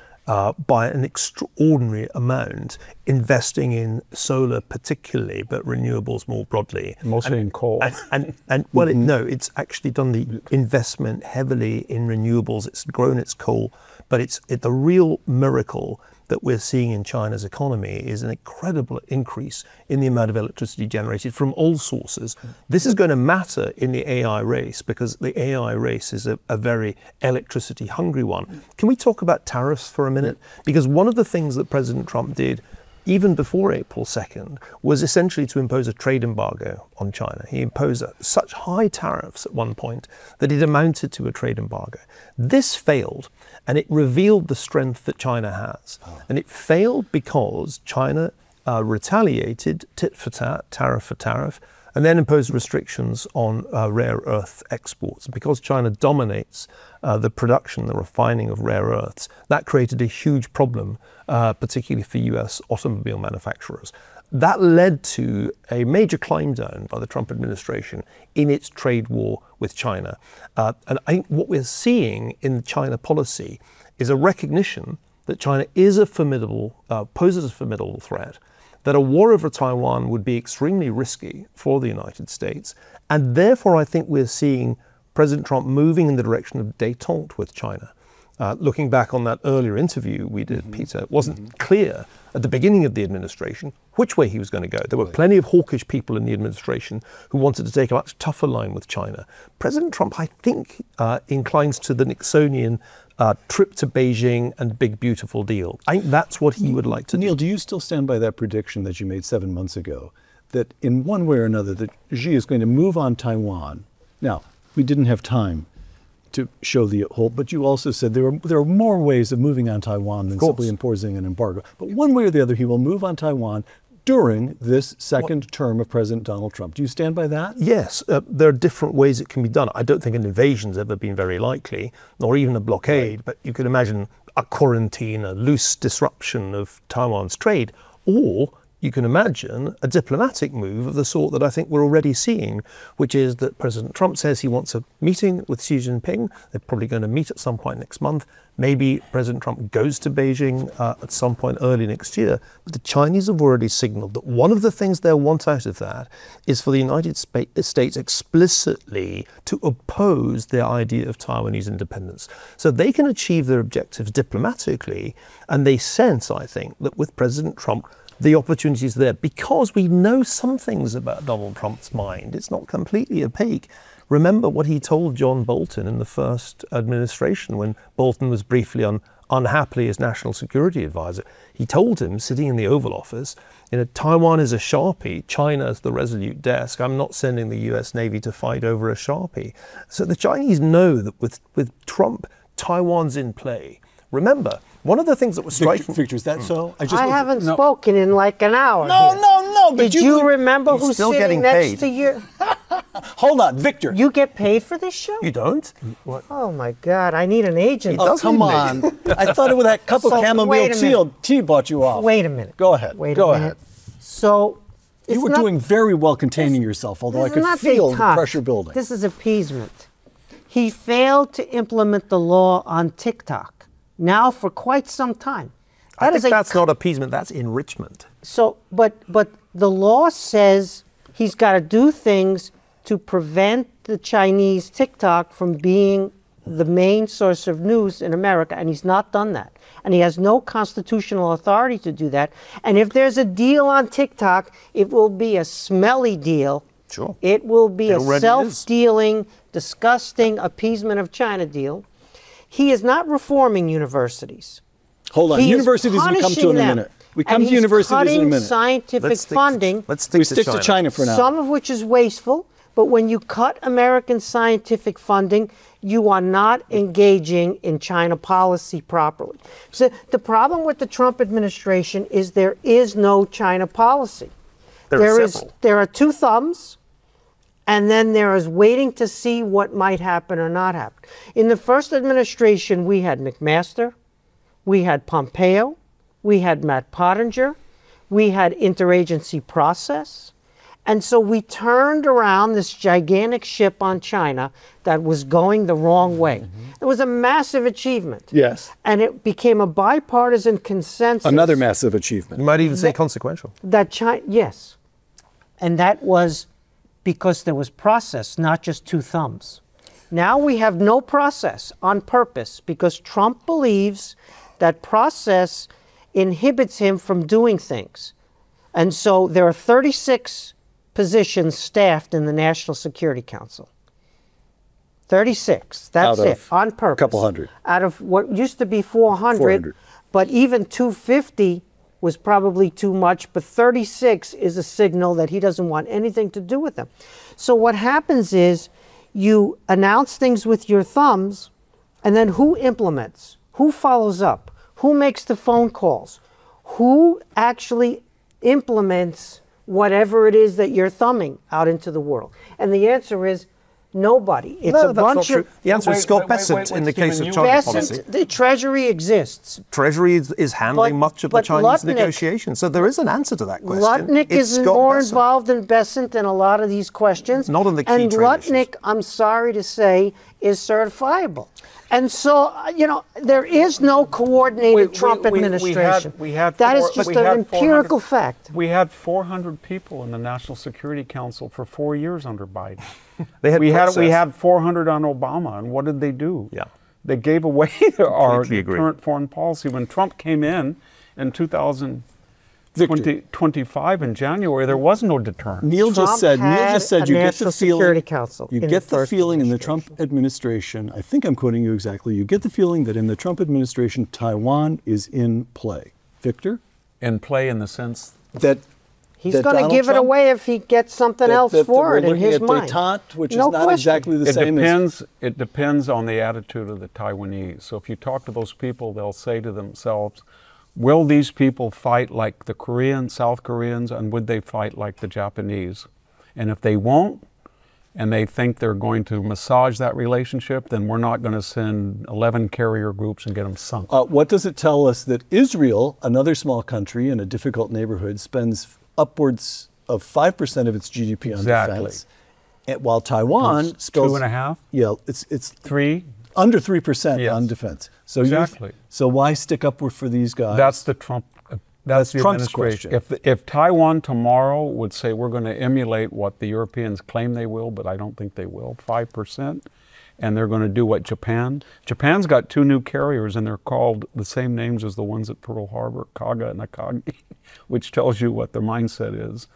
D: by an extraordinary amount, investing in solar particularly, but renewables more broadly.
B: Mostly in coal.
D: No, it's actually done the investment heavily in renewables. It's grown its coal, but the real miracle that we're seeing in China's economy is an incredible increase in the amount of electricity generated from all sources. This is going to matter in the AI race, because the AI race is a very electricity hungry one. Can we talk about tariffs for a minute? Because one of the things that President Trump did even before April 2nd, was essentially to impose a trade embargo on China. He imposed such high tariffs at one point that it amounted to a trade embargo. This failed, and it revealed the strength that China has. And it failed because China retaliated tit for tat, tariff for tariff, and then imposed restrictions on rare earth exports. Because China dominates the production, the refining of rare earths, that created a huge problem, particularly for US automobile manufacturers. That led to a major climb down by the Trump administration in its trade war with China. And I think what we're seeing in China policy is a recognition that China is a formidable, poses a formidable threat, that a war over Taiwan would be extremely risky for the United States. And therefore, I think we're seeing President Trump moving in the direction of détente with China. Looking back on that earlier interview we did, Peter, it wasn't clear at the beginning of the administration which way he was going to go. There were plenty of hawkish people in the administration who wanted to take a much tougher line with China. President Trump, I think, inclines to the Nixonian trip to Beijing and big, beautiful deal. I think that's what he would like to do.
A: Neil, do you still stand by that prediction that you made 7 months ago, that in one way or another, that Xi is going to move on Taiwan? Now, we didn't have time to show the whole, but you also said there are more ways of moving on Taiwan than simply imposing an embargo. But one way or the other, he will move on Taiwan during this second term of President Donald Trump. Do you stand by that?
D: Yes, there are different ways it can be done. I don't think an invasion's ever been very likely, nor even a blockade, but you could imagine a quarantine, a loose disruption of Taiwan's trade, or you can imagine a diplomatic move of the sort that I think we're already seeing, which is that President Trump says he wants a meeting with Xi Jinping. They're probably going to meet at some point next month. Maybe President Trump goes to Beijing at some point early next year. But the Chinese have already signaled that one of the things they'll want out of that is for the United States explicitly to oppose the idea of Taiwanese independence. So they can achieve their objectives diplomatically, and they sense, I think, that with President Trump, the opportunity is there, because we know some things about Donald Trump's mind. It's not completely opaque. Remember what he told John Bolton in the first administration when Bolton was briefly unhappily his national security advisor. He told him, sitting in the Oval Office, Taiwan is a Sharpie, China is the resolute desk. I'm not sending the US Navy to fight over a Sharpie. So the Chinese know that with Trump, Taiwan's in play. Remember, one of the things that was striking...
A: Victor, is that so?
C: I haven't spoken in like an hour.
A: No.
C: Did you remember who's sitting next to you?
A: Hold on, Victor.
C: You get paid for this show?
D: You don't?
C: What? Oh, my God. I need an agent.
A: Oh, come on. I thought it was that cup of chamomile tea bought you off.
C: Wait a minute.
A: Go ahead. Go ahead.
C: So...
A: You were doing very well containing yourself, although I could feel the pressure building.
C: This is appeasement. He failed to implement the law on TikTok. Now for quite some time.
D: I think that's not appeasement, that's enrichment.
C: So, but the law says he's got to do things to prevent the Chinese TikTok from being the main source of news in America, and he's not done that. And he has no constitutional authority to do that. And if there's a deal on TikTok, it will be a smelly deal.
D: Sure.
C: It will be a self-dealing, disgusting appeasement of China deal. He is not reforming universities.
A: Hold on. Universities we come to in a minute. We come to universities in a minute.
C: Scientific funding.
A: Let's stick to China for now.
C: Some of which is wasteful, but when you cut American scientific funding, you are not engaging in China policy properly. So the problem with the Trump administration is there is no China policy.
D: There are several.
C: There are two thumbs, And then there is waiting to see what might happen or not happen. In the first administration, we had McMaster, we had Pompeo, we had Matt Pottinger, we had interagency process. And so we turned around this gigantic ship on China that was going the wrong way. It was a massive achievement.
A: Yes.
C: And it became a bipartisan consensus.
A: Another massive achievement.
E: You might even say consequential.
C: That China, yes. And that was because there was process, not just two thumbs. Now we have no process on purpose because Trump believes that process inhibits him from doing things. And so there are 36 positions staffed in the National Security Council. 36, that's it, on purpose.
A: A couple hundred.
C: Out of what used to be 400, but even 250 was probably too much, but 36 is a signal that he doesn't want anything to do with them. So what happens is you announce things with your thumbs, and then who implements? Who follows up? Who makes the phone calls? Who actually implements whatever it is that you're thumbing out into the world? And the answer is nobody. It's a bunch of...
E: The answer is Scott Bessent in the case of China policy.
C: The Treasury exists.
E: Treasury is handling much of the Chinese negotiations. So there is an answer to that question.
C: Lutnick is more involved in Bessent in a lot of these questions.
E: Not on the key
C: And
E: trade
C: Lutnick,
E: issues.
C: I'm sorry to say, is certifiable. And so, you know, there is no coordinated Trump administration. That is just an empirical fact.
B: We had 400 people in the National Security Council for 4 years under Biden.
E: We
B: had 400 on Obama, and what did they do?
E: Yeah.
B: They gave away our current foreign policy. When Trump came in 2025 in January, there was no deterrent.
A: Neil just said you get the feeling,
C: Council
A: you get the feeling in the Trump administration, I think I'm quoting you exactly, you get the feeling that in the Trump administration, Taiwan is in play. Victor?
B: In play in the sense
A: that
C: he's going to give it away if he gets something else for it in his mind.
A: Détente, which is not exactly the same as...
B: It depends on the attitude of the Taiwanese. So if you talk to those people, they'll say to themselves, will these people fight like the Koreans, South Koreans, and would they fight like the Japanese? And if they won't, and they think they're going to massage that relationship, then we're not going to send 11 carrier groups and get them sunk.
A: What does it tell us that Israel, another small country in a difficult neighborhood, spends upwards of 5% of its GDP on defense, while Taiwan spends
B: 2.5%?
A: Yeah, it's
B: 3%.
A: Under 3% on defense. So
B: exactly.
A: So why stick up for these guys?
B: That's the Trump. That's the
A: Trump's
B: administration.
A: question.
B: If Taiwan tomorrow would say we're going to emulate what the Europeans claim they will, but I don't think they will, 5%, and they're going to do what Japan's got 2 new carriers, and they're called the same names as the ones at Pearl Harbor, Kaga and Akagi, which tells you what their mindset is.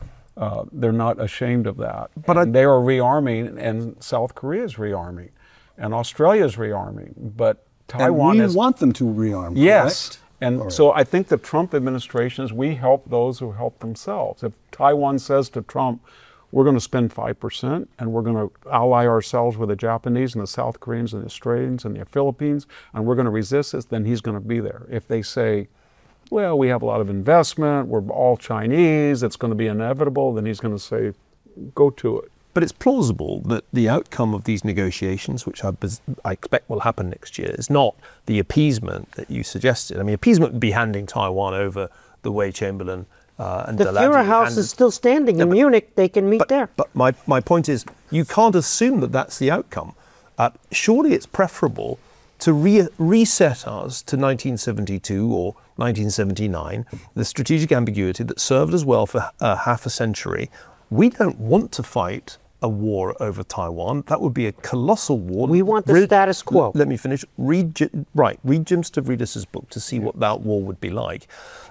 B: They're not ashamed of that. But they are rearming, and South Korea is rearming, and Australia is rearming, but Taiwan
A: and we want them to rearm,
B: yes.
A: Correct?
B: And so I think the Trump administration is we help those who help themselves. If Taiwan says to Trump, we're going to spend 5% and we're going to ally ourselves with the Japanese and the South Koreans and the Australians and the Philippines, and we're going to resist this, then he's going to be there. If they say, well, we have a lot of investment, we're all Chinese, it's going to be inevitable, then he's going to say, go to it.
E: But it's plausible that the outcome of these negotiations, which I expect will happen next year, is not the appeasement that you suggested. I mean, appeasement would be handing Taiwan over the way Chamberlain and
C: the Führer House is still standing in Munich. They can meet there. But
E: my point is, you can't assume that that's the outcome. Surely it's preferable to reset us to 1972 or 1979, the strategic ambiguity that served us well for half a century. We don't want to fight a war over Taiwan. That would be a colossal war.
C: We want the status quo.
E: Let me finish. Read Jim Stavridis' book to see what that war would be like.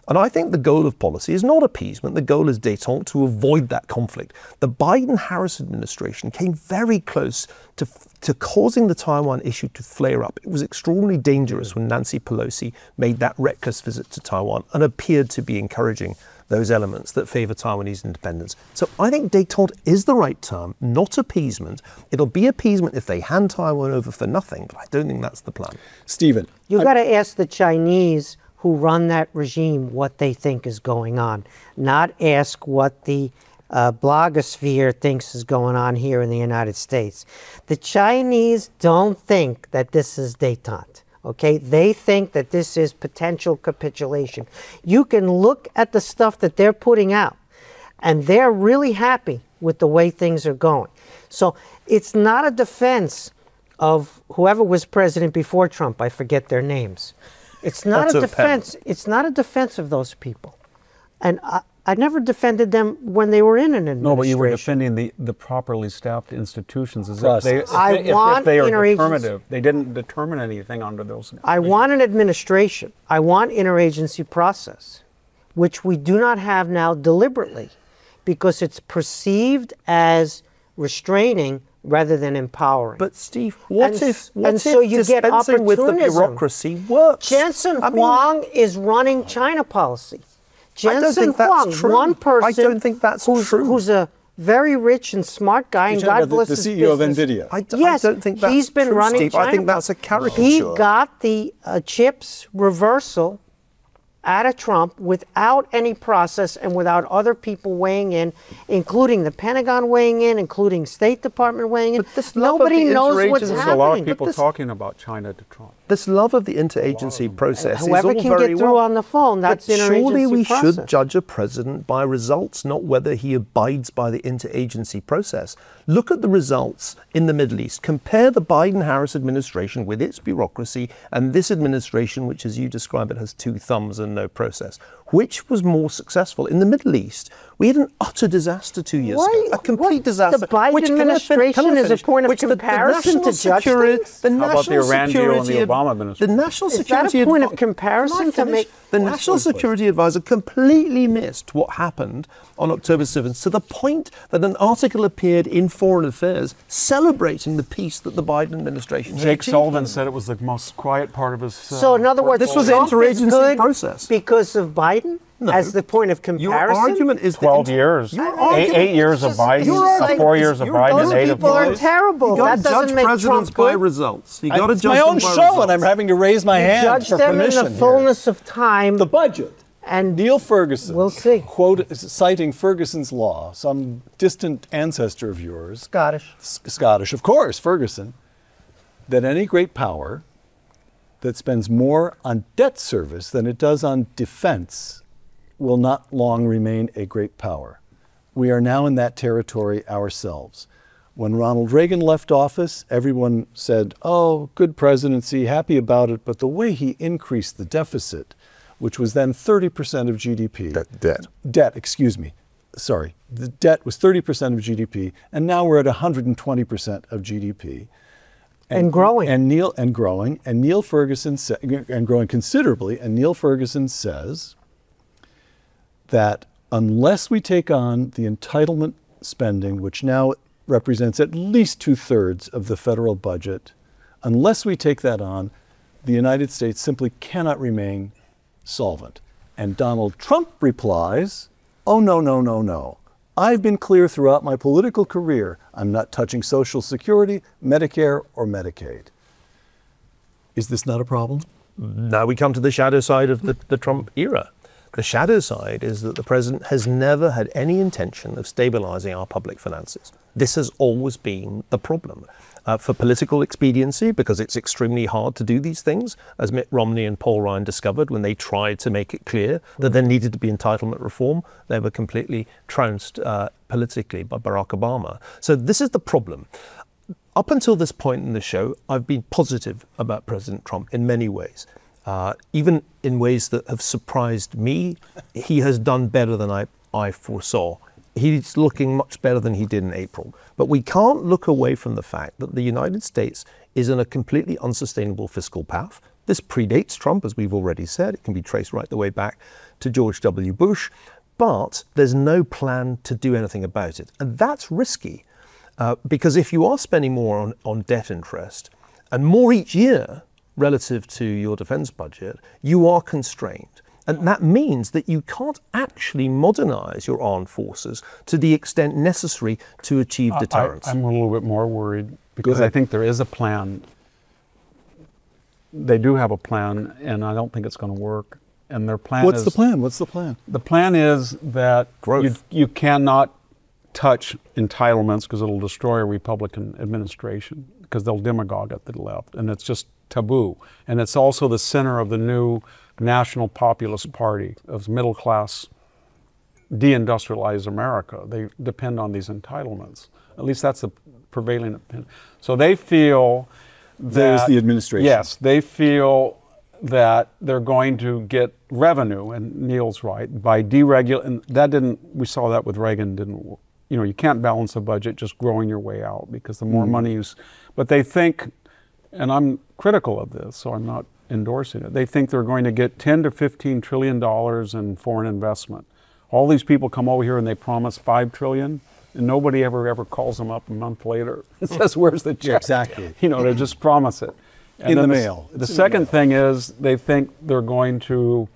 E: And I think the goal of policy is not appeasement. The goal is détente, to avoid that conflict. The Biden-Harris administration came very close to causing the Taiwan issue to flare up. It was extraordinarily dangerous when Nancy Pelosi made that reckless visit to Taiwan and appeared to be encouraging those elements that favor Taiwanese independence. So I think détente is the right term, not appeasement. It'll be appeasement if they hand Taiwan over for nothing, but I don't think that's the plan.
A: Stephen.
C: You've got to ask the Chinese who run that regime what they think is going on, not ask what the blogosphere thinks is going on here in the United States. The Chinese don't think that this is détente. Okay, they think that this is potential capitulation. You can look at the stuff that they're putting out, and they're really happy with the way things are going. So it's not a defense of whoever was president before Trump. I forget their names. It's not a defense. It's not a defense of those people. And I never defended them when they were in an administration.
B: No, but you were defending the properly staffed institutions as if they are determinative. They didn't determine anything under those.
C: I want an administration. I want interagency process, which we do not have now deliberately, because it's perceived as restraining rather than empowering.
E: But Steve, what if
C: you get
E: dispensing with the bureaucracy works?
C: Jensen Huang is running China policy. Jensen
E: Huang,
C: one person
E: I don't think that's true.
C: Who's a very rich and smart guy, and God bless his business.
A: The CEO of NVIDIA.
E: I don't think that's
C: he's been
E: true,
C: running
E: Steve.
C: China.
E: I think that's a caricature.
C: He got the chips reversal out of Trump without any process and without other people weighing in, including the Pentagon weighing in, including State Department weighing in. Nobody knows what's happening.
B: There's a lot of people talking about China to Trump.
E: This love of the interagency process
C: Whoever
E: is all
C: can
E: very
C: get through on the phone, that's interagency
E: surely we
C: process.
E: should judge a president by results, not whether he abides by the interagency process. Look at the results in the Middle East. Compare the Biden-Harris administration with its bureaucracy and this administration, which, as you describe it, has two thumbs and no process. Which was more successful? In the Middle East, we had an utter disaster 2 years ago. A complete disaster.
C: The Biden administration is a point of comparison to judge things?
B: How about the Iran deal and the Obama administration?
E: The National
C: Is
E: Security
C: that a point of comparison to make?
E: The National Security Advisor completely missed what happened on October 7th, to the point that an article appeared in Foreign Affairs celebrating the peace that the Biden administration had
B: Jake
E: achieved.
B: Sullivan said it was the most quiet part of his.
C: So in other words,
E: this was
C: Trump
E: interagency
C: is good
E: process
C: because of Biden as the point of comparison.
E: Your argument is
B: 12 years, 8 years of Biden, 4 years of Biden.
C: Those people are terrible.
E: You
C: That doesn't
E: judge
C: make
E: presidents
C: Trump
E: by
C: good.
E: results. You got to
A: It's
E: judge
A: my
E: them
A: own
E: by
A: show,
E: results.
A: and I'm having to raise my hand
C: Judge
A: for
C: them in
A: permission
C: the
A: here.
C: fullness of time.
A: The budget.
C: And
A: Neil Ferguson,
C: we'll see.
A: quote, citing Ferguson's law, some distant ancestor of yours, Scottish, of course, Ferguson, that any great power that spends more on debt service than it does on defense will not long remain a great power. We are now in that territory ourselves. When Ronald Reagan left office, everyone said, oh, good presidency, happy about it, but the way he increased the deficit, which was then 30% of GDP. Debt, excuse me. Sorry. The debt was 30% of GDP, and now we're at 120% of GDP.
C: And growing.
A: And growing. And Neil Ferguson and growing considerably. And Neil Ferguson says that unless we take on the entitlement spending, which now represents at least 2/3 of the federal budget, unless we take that on, the United States simply cannot remain solvent. And Donald Trump replies, oh, no, no, no, no. I've been clear throughout my political career. I'm not touching Social Security, Medicare, or Medicaid. Is this not a problem?
E: Now we come to the shadow side of the Trump era. The shadow side is that the president has never had any intention of stabilizing our public finances. This has always been the problem. For political expediency, because it's extremely hard to do these things, as Mitt Romney and Paul Ryan discovered when they tried to make it clear that there needed to be entitlement reform. They were completely trounced politically by Barack Obama. So this is the problem. Up until this point in the show, I've been positive about President Trump in many ways. Even in ways that have surprised me. He has done better than I foresaw. He's looking much better than he did in April. But we can't look away from the fact that the United States is in a completely unsustainable fiscal path. This predates Trump, as we've already said. It can be traced right the way back to George W. Bush. But there's no plan to do anything about it. And that's risky, because if you are spending more on debt interest, and more each year relative to your defense budget, you are constrained. And that means that you can't actually modernize your armed forces to the extent necessary to achieve deterrence.
B: I'm a little bit more worried because I think there is a plan. They do have a plan, and I don't think it's going to work. And their plan
A: What's the plan? What's the plan?
B: The plan is that you cannot touch entitlements because it'll destroy a Republican administration, because they'll demagogue at the left, and it's just taboo. And it's also the center of the new National Populist Party of middle class, deindustrialized America. They depend on these entitlements. At least that's the prevailing opinion. So they feel that...
A: There's the administration.
B: Yes, they feel that they're going to get revenue, and Neil's right, by deregulating. And that didn't, we saw that with Reagan, didn't work. You know, you can't balance a budget just growing your way out, because the more money you... But they think, and I'm critical of this, so I'm not endorsing it, they think they're going to get $10 to $15 trillion in foreign investment. All these people come over here and they promise $5 trillion, and nobody ever calls them up a month later and says, where's the check?
A: Exactly.
B: You know, they just promise it. And
A: In the
B: then
A: mail.
B: The second thing is they think they're going to,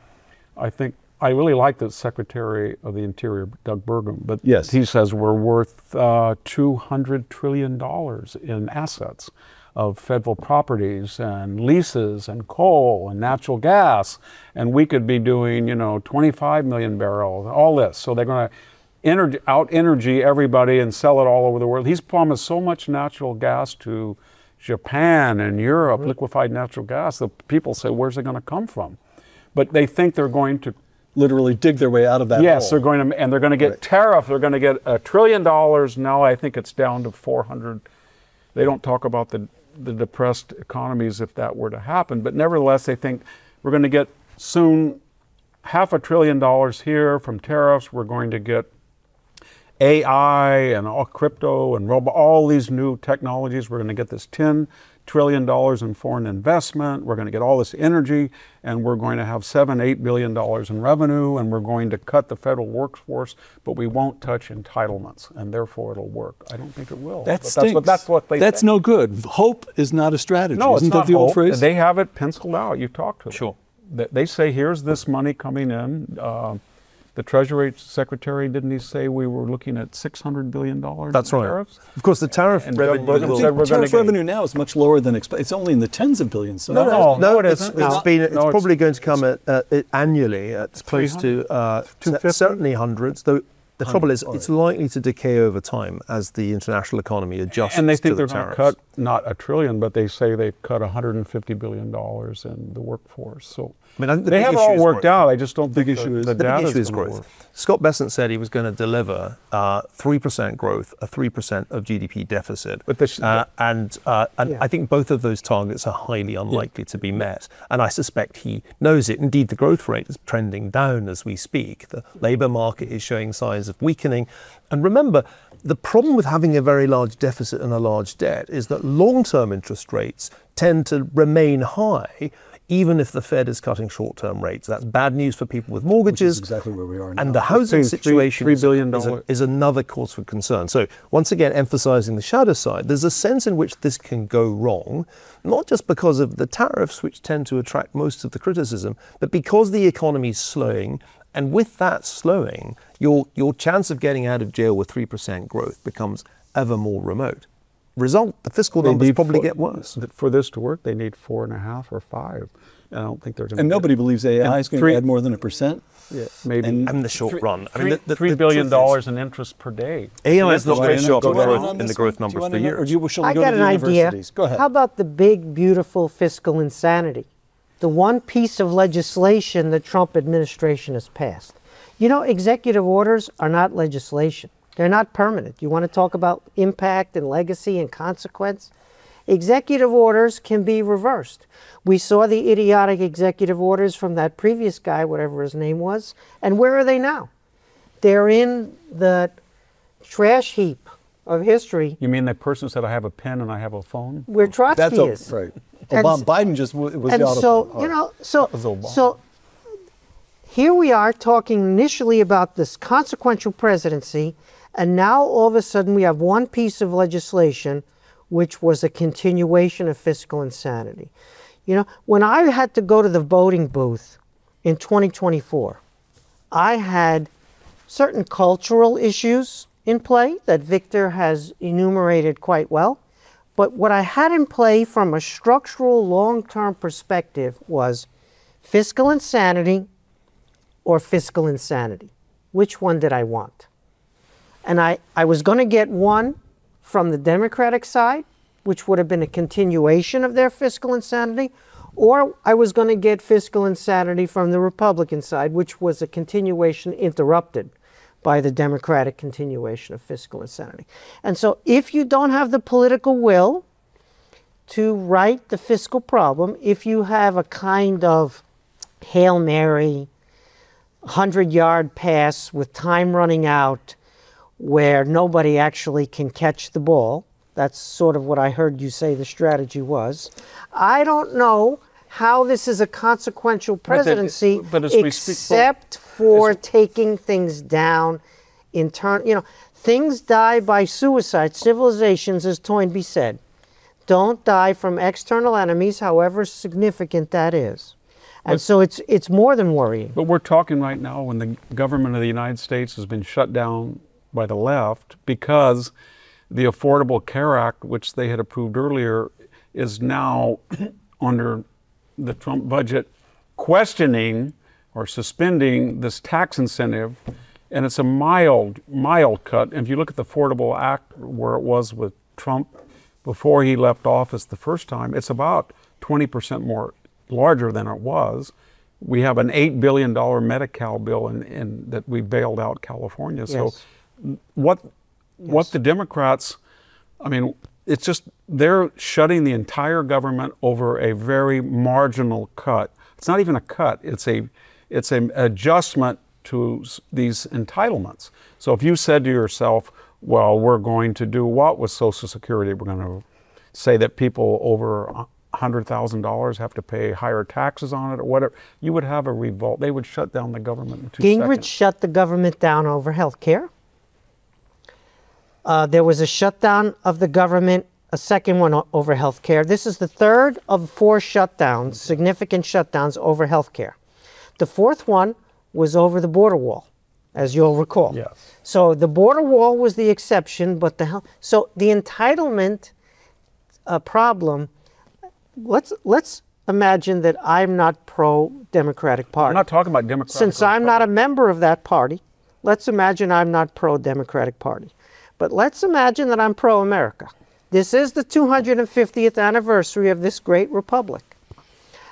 B: I really like the Secretary of the Interior, Doug Burgum, but
A: yes,
B: he says we're worth $200 trillion in assets of federal properties and leases and coal and natural gas, and we could be doing, 25 million barrels, all this. So they're going to out-energy everybody and sell it all over the world. He's promised so much natural gas to Japan and Europe, liquefied natural gas, that people say, where's it going to come from? But they think they're going to
A: literally dig their way out of that
B: Yes,
A: hole.
B: they're going to, and they're going to get tariff. They're going to get $1 trillion. Now I think it's down to 400. They don't talk about the depressed economies if that were to happen, but nevertheless, they think we're going to get soon $500 billion here from tariffs. We're going to get AI and all crypto and all these new technologies. We're going to get this $10 trillion in foreign investment. We're going to get all this energy, and we're going to have $7-8 billion in revenue, and we're going to cut the federal workforce, but we won't touch entitlements, and therefore it'll work. I don't think it will.
A: That
B: but
A: stinks.
B: That's what they
A: That's
B: think.
A: no good. Hope is not a strategy.
B: No,
A: Isn't
B: it's not
A: that the old
B: hope.
A: phrase?
B: They have it penciled out. You talk to them.
D: Sure.
B: They say, here's this money coming in. The Treasury Secretary, didn't he say we were looking at $600 billion
E: That's
B: in
E: right.
B: tariffs?
E: Of course, the tariff
B: And
E: revenue
B: Doug Burgum
E: will...
B: said we're
A: Tariff
B: gonna
A: revenue now is much lower than expected. It's only in the tens of billions. So
E: No,
B: it
E: it's
B: isn't.
E: it's
B: No,
E: probably going to come annually at close to
B: 250?
E: certainly hundreds. Though the trouble is, it's likely to decay over time as the international economy adjusts.
B: And they think
E: to
B: they're
E: the
B: going to
E: tariffs.
B: cut not $1 trillion, but they say they've cut $150 billion in the workforce. So
E: I mean, I think the
B: they
E: big
B: have it
E: issue
B: all
E: is
B: worked
E: growth.
B: out. I just don't think
A: issue is-
B: the
E: The
B: data
E: big issue is
B: gonna
E: growth.
B: work.
E: Scott Bessent said he was going to deliver 3% growth, a 3% of GDP deficit.
B: But
E: I think both of those targets are highly unlikely to be met. And I suspect he knows it. Indeed, the growth rate is trending down as we speak. The labour market is showing signs of weakening. And remember, the problem with having a very large deficit and a large debt is that long-term interest rates tend to remain high, even if the Fed is cutting short-term rates. That's bad news for people with mortgages.
A: Which is exactly where we are now.
E: And the housing
B: Saying
E: situation
B: $3 billion
E: is another cause for concern. So once again, emphasizing the shadow side, there's a sense in which this can go wrong, not just because of the tariffs, which tend to attract most of the criticism, but because the economy is slowing. And with that slowing, your chance of getting out of jail with 3% growth becomes ever more remote. Result, the fiscal numbers probably get worse.
B: For this to work, they need 4.5 or 5. And I don't think they're going to.
A: And nobody believes AI is going to add more than 1%.
B: Yeah, maybe.
A: And
E: In the short run. I mean,
B: $3 billion in interest per day.
E: AI is not going to show up
A: Do you wanna
E: in
A: run
E: the
A: this
E: growth
A: one? Do you
E: numbers
A: wanna
E: for
A: know,
E: years.
A: or shall we
C: I
A: go
C: got
A: to
C: an
A: the
C: idea.
A: universities? Go ahead.
C: How about the big, beautiful fiscal insanity? The one piece of legislation the Trump administration has passed. You know, executive orders are not legislation. They're not permanent. You want to talk about impact and legacy and consequence? Executive orders can be reversed. We saw the idiotic executive orders from that previous guy, whatever his name was, and where are they now? They're in the trash heap of history
B: You mean that person said, I have a pen and I have a phone?
C: where Trotsky
A: That's
C: is.
A: right.
C: And
A: Biden just was
C: And
A: the
C: so,
A: autopilot.
C: you know, so,
B: was Obama.
C: so here we are talking initially about this consequential presidency, and now all of a sudden we have one piece of legislation which was a continuation of fiscal insanity. You know, when I had to go to the voting booth in 2024, I had certain cultural issues in play that Victor has enumerated quite well. But what I had in play from a structural long-term perspective was fiscal insanity or fiscal insanity. Which one did I want? And I was going to get one from the Democratic side, which would have been a continuation of their fiscal insanity, or I was going to get fiscal insanity from the Republican side, which was a continuation interrupted by the Democratic continuation of fiscal insanity. And so if you don't have the political will to right the fiscal problem, if you have a kind of Hail Mary, 100-yard pass with time running out where nobody actually can catch the ball, that's sort of what I heard you say the strategy was. I don't know how this is a consequential presidency except for taking things down in turn. You know, things die by suicide. Civilizations, as Toynbee said, don't die from external enemies, however significant that is. And so it's more than worrying.
B: But we're talking right now when the government of the United States has been shut down by the left because the Affordable Care Act, which they had approved earlier, is now under the Trump budget questioning or suspending this tax incentive, and it's a mild cut. And if you look at the Affordable Act where it was with Trump before he left office the first time, it's about 20% more larger than it was. We have an $8 billion Medi-Cal bill in that we bailed out California.
C: Yes.
B: So what the Democrats, I mean, it's just they're shutting the entire government over a very marginal cut. It's not even a cut. It's an adjustment to these entitlements. So if you said to yourself, well, we're going to do what with Social Security? We're going to say that people over $100,000 have to pay higher taxes on it or whatever, you would have a revolt. They would shut down the government in 2
C: Gingrich
B: seconds.
C: shut the government down over health care. There was a shutdown of the government, a second one over health care. This is the third of 4 shutdowns, significant shutdowns over health care. The fourth one was over the border wall, as you'll recall.
D: Yes.
C: So the border wall was the exception, but so the entitlement problem, let's imagine that I'm not pro-Democratic Party.
B: I'm not talking about Democratic.
C: Since I'm not a member of that party, let's imagine I'm not pro-Democratic Party. But let's imagine that I'm pro-America. This is the 250th anniversary of this great republic.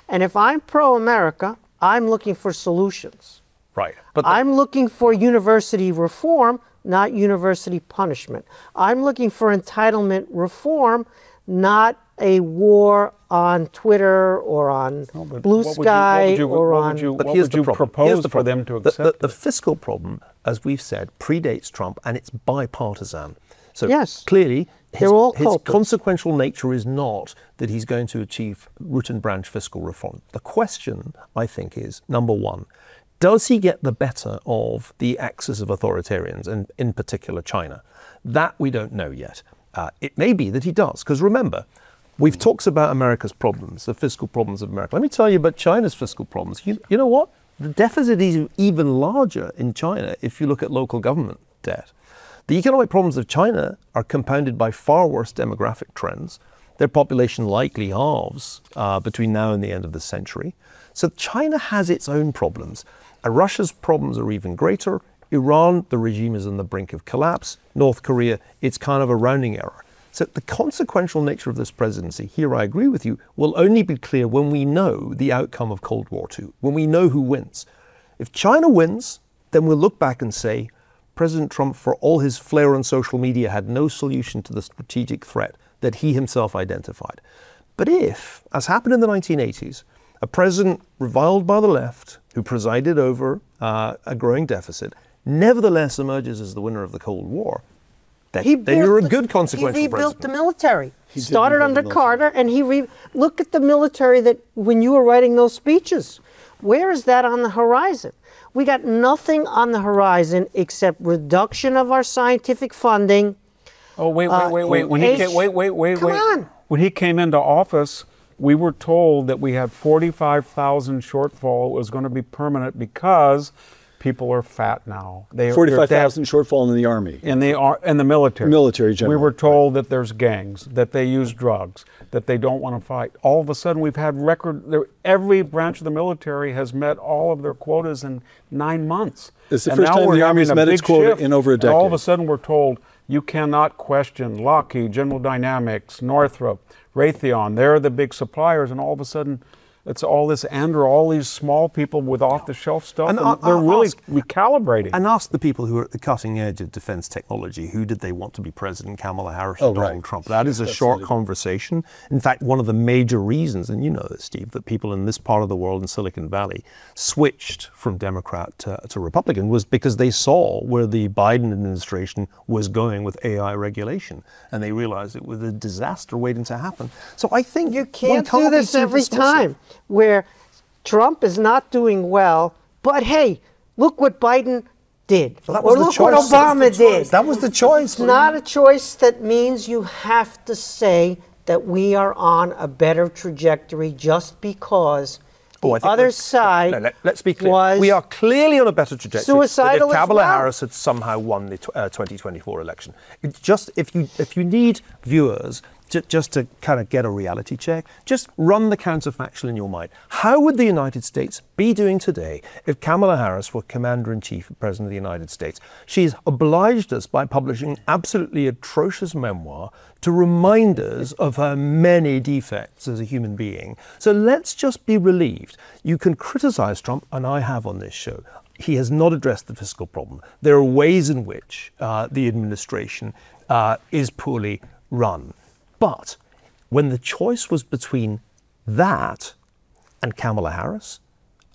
C: And if I'm pro-America, I'm looking for solutions.
D: Right.
C: But I'm looking for university reform, not university punishment. I'm looking for entitlement reform, not a war on Twitter or on Blue Sky or on...
B: What would you propose for them to accept?
E: The fiscal problem, as we've said, predates Trump, and it's bipartisan. So
C: yes,
E: clearly, his
C: culprits.
E: consequential nature is not that he's going to achieve root and branch fiscal reform. The question, I think, is, number one, does he get the better of the axis of authoritarians, and in particular China? That we don't know yet. It may be that he does, because remember, we've talked about America's problems, the fiscal problems of America. Let me tell you about China's fiscal problems. You know what? The deficit is even larger in China if you look at local government debt. The economic problems of China are compounded by far worse demographic trends. Their population likely halves between now and the end of the century. So China has its own problems. Russia's problems are even greater. Iran, the regime is on the brink of collapse. North Korea, it's kind of a rounding error. So the consequential nature of this presidency, here I agree with you, will only be clear when we know the outcome of Cold War II, when we know who wins. If China wins, then we'll look back and say, President Trump, for all his flair on social media, had no solution to the strategic threat that he himself identified. But if, as happened in the 1980s, a president reviled by the left, who presided over a growing deficit, nevertheless emerges as the winner of the Cold War, then you're a good consequential president.
C: He rebuilt the military. He started under Carter, and look at the military that when you were writing those speeches. Where is that on the horizon? We got nothing on the horizon except reduction of our scientific funding.
B: Oh, wait. Come
C: on.
B: When he came into office, we were told that we had 45,000 shortfall. It was going to be permanent because people are fat now.
A: 45,000 shortfall in the Army.
B: In the military.
A: Military generally.
B: We were told that there's gangs, that they use drugs, that they don't want to fight. All of a sudden we've had every branch of the military has met all of their quotas in 9 months.
A: It's the first time the Army's met its quota in over a decade.
B: And all of a sudden we're told you cannot question Lockheed, General Dynamics, Northrop, Raytheon. They're the big suppliers, and all of a sudden it's all this Andrew, all these small people with off-the-shelf stuff, and they're really recalibrating.
E: And ask the people who are at the cutting edge of defense technology, who did they want to be president, Kamala Harris or Donald Trump? That is a short conversation. In fact, one of the major reasons, and you know this, Steve, that people in this part of the world in Silicon Valley switched from Democrat to Republican was because they saw where the Biden administration was going with AI regulation, and they realized it was a disaster waiting to happen. So I think
C: you can't do this every time, where Trump is not doing well, but hey, look what Biden did.
E: Well, or look what Obama did. That was the choice.
C: It's not a choice that means you have to say that we are on a better trajectory just because the other side
E: let's be clear. We are clearly on a better trajectory.
C: Suicidal
E: if Kamala
C: as well.
E: Harris had somehow won the 2024 election. It's just if you need viewers just to kind of get a reality check, just run the counterfactual in your mind. How would the United States be doing today if Kamala Harris were Commander-in-Chief and President of the United States? She's obliged us by publishing absolutely atrocious memoir to remind us of her many defects as a human being. So let's just be relieved. You can criticize Trump, and I have on this show. He has not addressed the fiscal problem. There are ways in which the administration is poorly run. But when the choice was between that and Kamala Harris,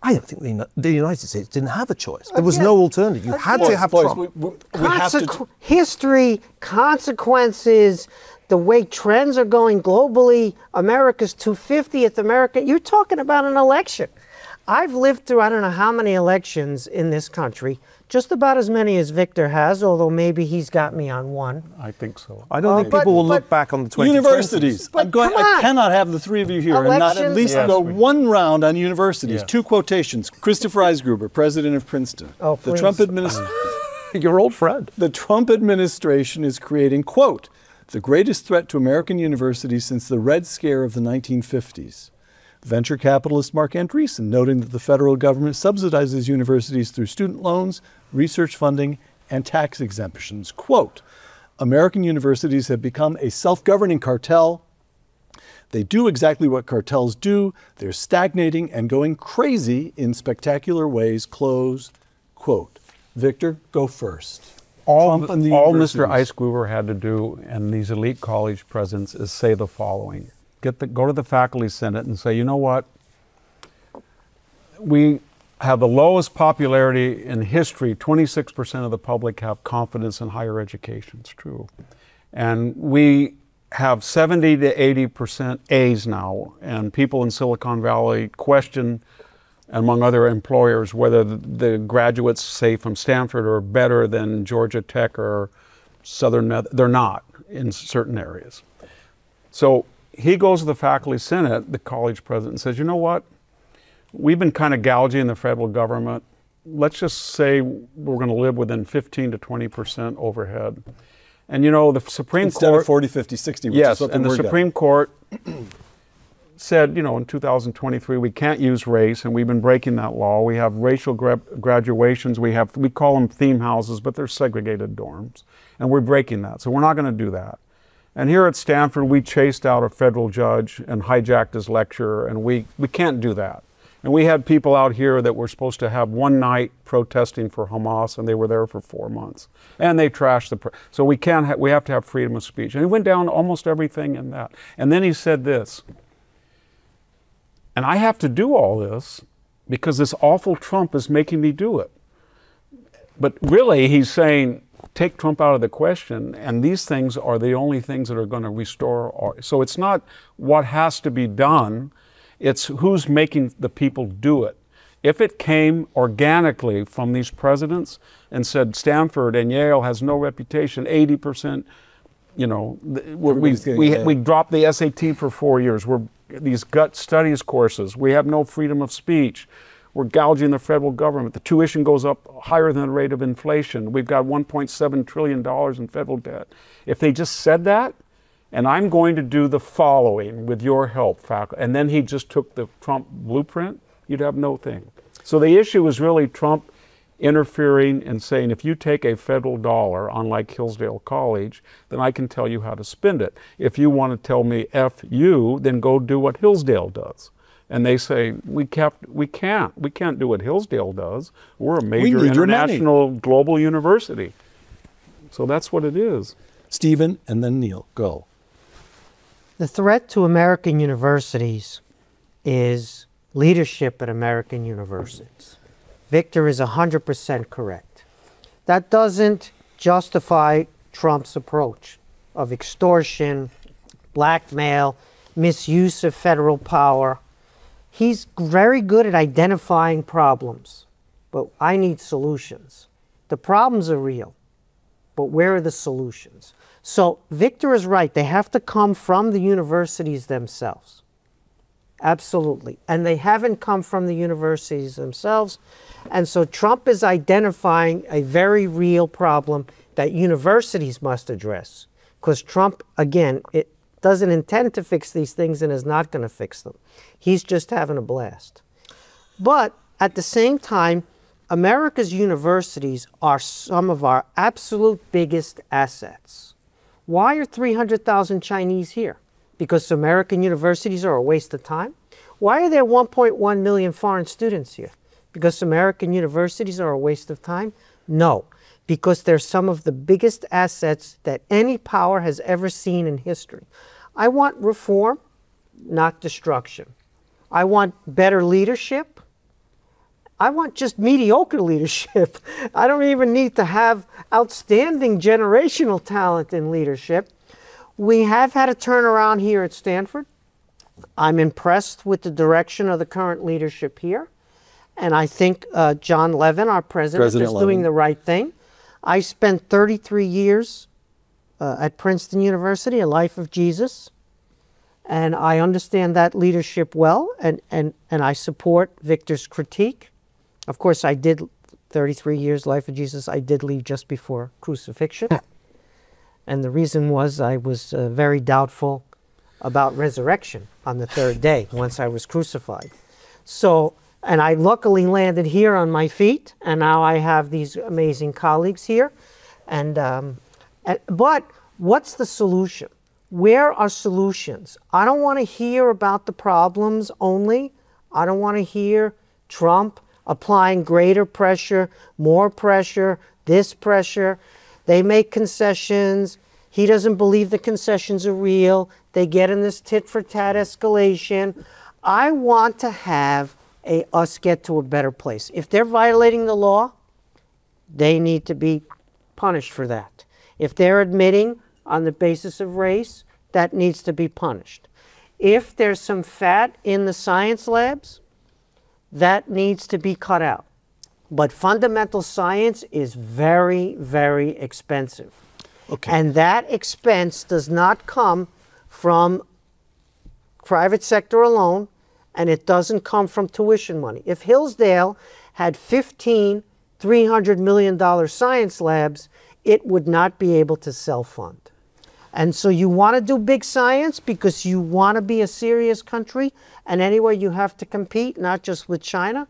E: I don't think the United States didn't have a choice. There was no alternative. You had to have Trump.
C: History, consequences, the way trends are going globally, America's 250th America. You're talking about an election. I've lived through I don't know how many elections in this country, just about as many as Victor has, although maybe he's got me on one.
B: I think so.
E: I don't think people will look back on the 2020s.
A: Universities. I cannot have the three of you here and not at least go one round on universities. Yeah. Two quotations. Christopher Eisgruber, president of Princeton.
C: Oh, please.
A: The Trump administration.
E: Your old friend.
A: The Trump administration is creating, quote, the greatest threat to American universities since the Red Scare of the 1950s. Venture capitalist Mark Andreessen, noting that the federal government subsidizes universities through student loans, research funding, and tax exemptions. Quote, American universities have become a self-governing cartel. They do exactly what cartels do. They're stagnating and going crazy in spectacular ways. Close quote. Victor, go first.
B: All Mr. Eisgruber had to do, and these elite college presidents, is say the following. Go to the faculty senate and say, you know what? We have the lowest popularity in history. 26% of the public have confidence in higher education. It's true. And we have 70 to 80% A's now. And people in Silicon Valley question, among other employers, whether the graduates, say, from Stanford are better than Georgia Tech or Southern. They're not in certain areas. So he goes to the faculty senate, the college president, and says, you know what? We've been kind of gouging the federal government. Let's just say we're going to live within 15 to 20% overhead. And you know, the Supreme
A: Instead
B: Court...
A: of 40, 50, 60, which
B: yes,
A: is what
B: and the Supreme Court said, you know, in 2023, we can't use race, and we've been breaking that law. We have racial graduations. We call them theme houses, but they're segregated dorms. And we're breaking that. So we're not going to do that. And here at Stanford, we chased out a federal judge and hijacked his lecture, and we can't do that. And we had people out here that were supposed to have one night protesting for Hamas, and they were there for 4 months. And they trashed so we have to have freedom of speech. And he went down almost everything in that. And then he said this, and I have to do all this because this awful Trump is making me do it. But really, he's saying, take Trump out of the question, and these things are the only things that are going to restore. So it's not what has to be done, it's who's making the people do it. If it came organically from these presidents and said Stanford and Yale has no reputation, 80%, you know, we dropped the SAT for 4 years. These gut studies courses, we have no freedom of speech. We're gouging the federal government. The tuition goes up higher than the rate of inflation. We've got $1.7 trillion in federal debt. If they just said that, and I'm going to do the following with your help, faculty, and then he just took the Trump blueprint, you'd have no thing. So the issue is really Trump interfering and saying, if you take a federal dollar, unlike Hillsdale College, then I can tell you how to spend it. If you want to tell me F you, then go do what Hillsdale does. And they say, we can't do what Hillsdale does. We're a major international global university. So that's what it is.
A: Stephen and then Neil, go.
C: The threat to American universities is leadership at American universities. Victor is 100% correct. That doesn't justify Trump's approach of extortion, blackmail, misuse of federal power. He's very good at identifying problems, but I need solutions. The problems are real, but where are the solutions? So Victor is right. They have to come from the universities themselves. Absolutely. And they haven't come from the universities themselves. And so Trump is identifying a very real problem that universities must address. Because Trump, again, it doesn't intend to fix these things and is not going to fix them. He's just having a blast. But at the same time, America's universities are some of our absolute biggest assets. Why are 300,000 Chinese here? Because American universities are a waste of time? Why are there 1.1 million foreign students here? Because American universities are a waste of time? No, because they're some of the biggest assets that any power has ever seen in history. I want reform, not destruction. I want better leadership. I want just mediocre leadership. I don't even need to have outstanding generational talent in leadership. We have had a turnaround here at Stanford. I'm impressed with the direction of the current leadership here. And I think John Levin, our president is doing the right thing. I spent 33 years at Princeton University, a life of Jesus. And I understand that leadership well, and I support Victor's critique. Of course, I did 33 years, life of Jesus. I did leave just before crucifixion. And the reason was I was very doubtful about resurrection on the third day once I was crucified. So, and I luckily landed here on my feet, and now I have these amazing colleagues here. But what's the solution? Where are solutions? I don't want to hear about the problems only. I don't want to hear Trump applying greater pressure, more pressure, this pressure. They make concessions. He doesn't believe the concessions are real. They get in this tit-for-tat escalation. I want to have us get to a better place. If they're violating the law, they need to be punished for that. If they're admitting on the basis of race, that needs to be punished. If there's some fat in the science labs, that needs to be cut out. But fundamental science is very, very expensive. Okay. And that expense does not come from private sector alone, and it doesn't come from tuition money. If Hillsdale had 15 $300 million science labs, it would not be able to self-fund. And so you want to do big science because you want to be a serious country, and anyway you have to compete, not just with China.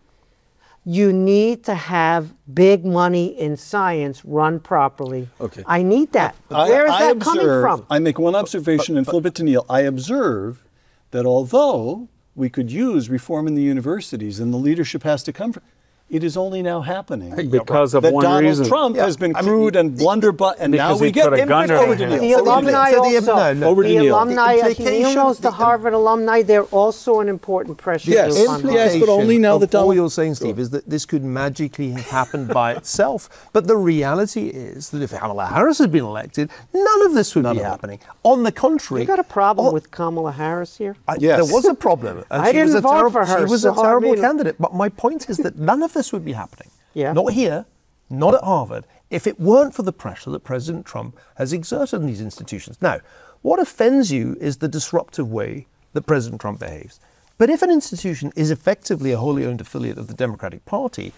C: You need to have big money in science run properly. Okay. I need that. Where is that coming from?
A: I make one observation and flip it to Neil. I observe that although we could use reform in the universities and the leadership has to come from, it is only now happening
B: because of one
A: Donald
B: reason.
A: Trump has been crude and blunderbuss, and now we get over to Neil.
C: The alumni also.
A: Over to Neil.
C: The alumni, Neil knows the Harvard alumni. They're also an important pressure group.
A: Yes, but only now that
E: all you're saying, Steve, is that this could magically have happened by itself. But the reality is that if Kamala Harris had been elected, none of this would be happening. On the contrary,
C: you got a problem with Kamala Harris here?
E: Yes, there was a problem.
C: I didn't vote for her.
E: She was a terrible candidate. But my point is that none of this would be happening.
C: Yeah.
E: Not here, not at Harvard, if it weren't for the pressure that President Trump has exerted on these institutions. Now, what offends you is the disruptive way that President Trump behaves. But if an institution is effectively a wholly owned affiliate of the Democratic Party,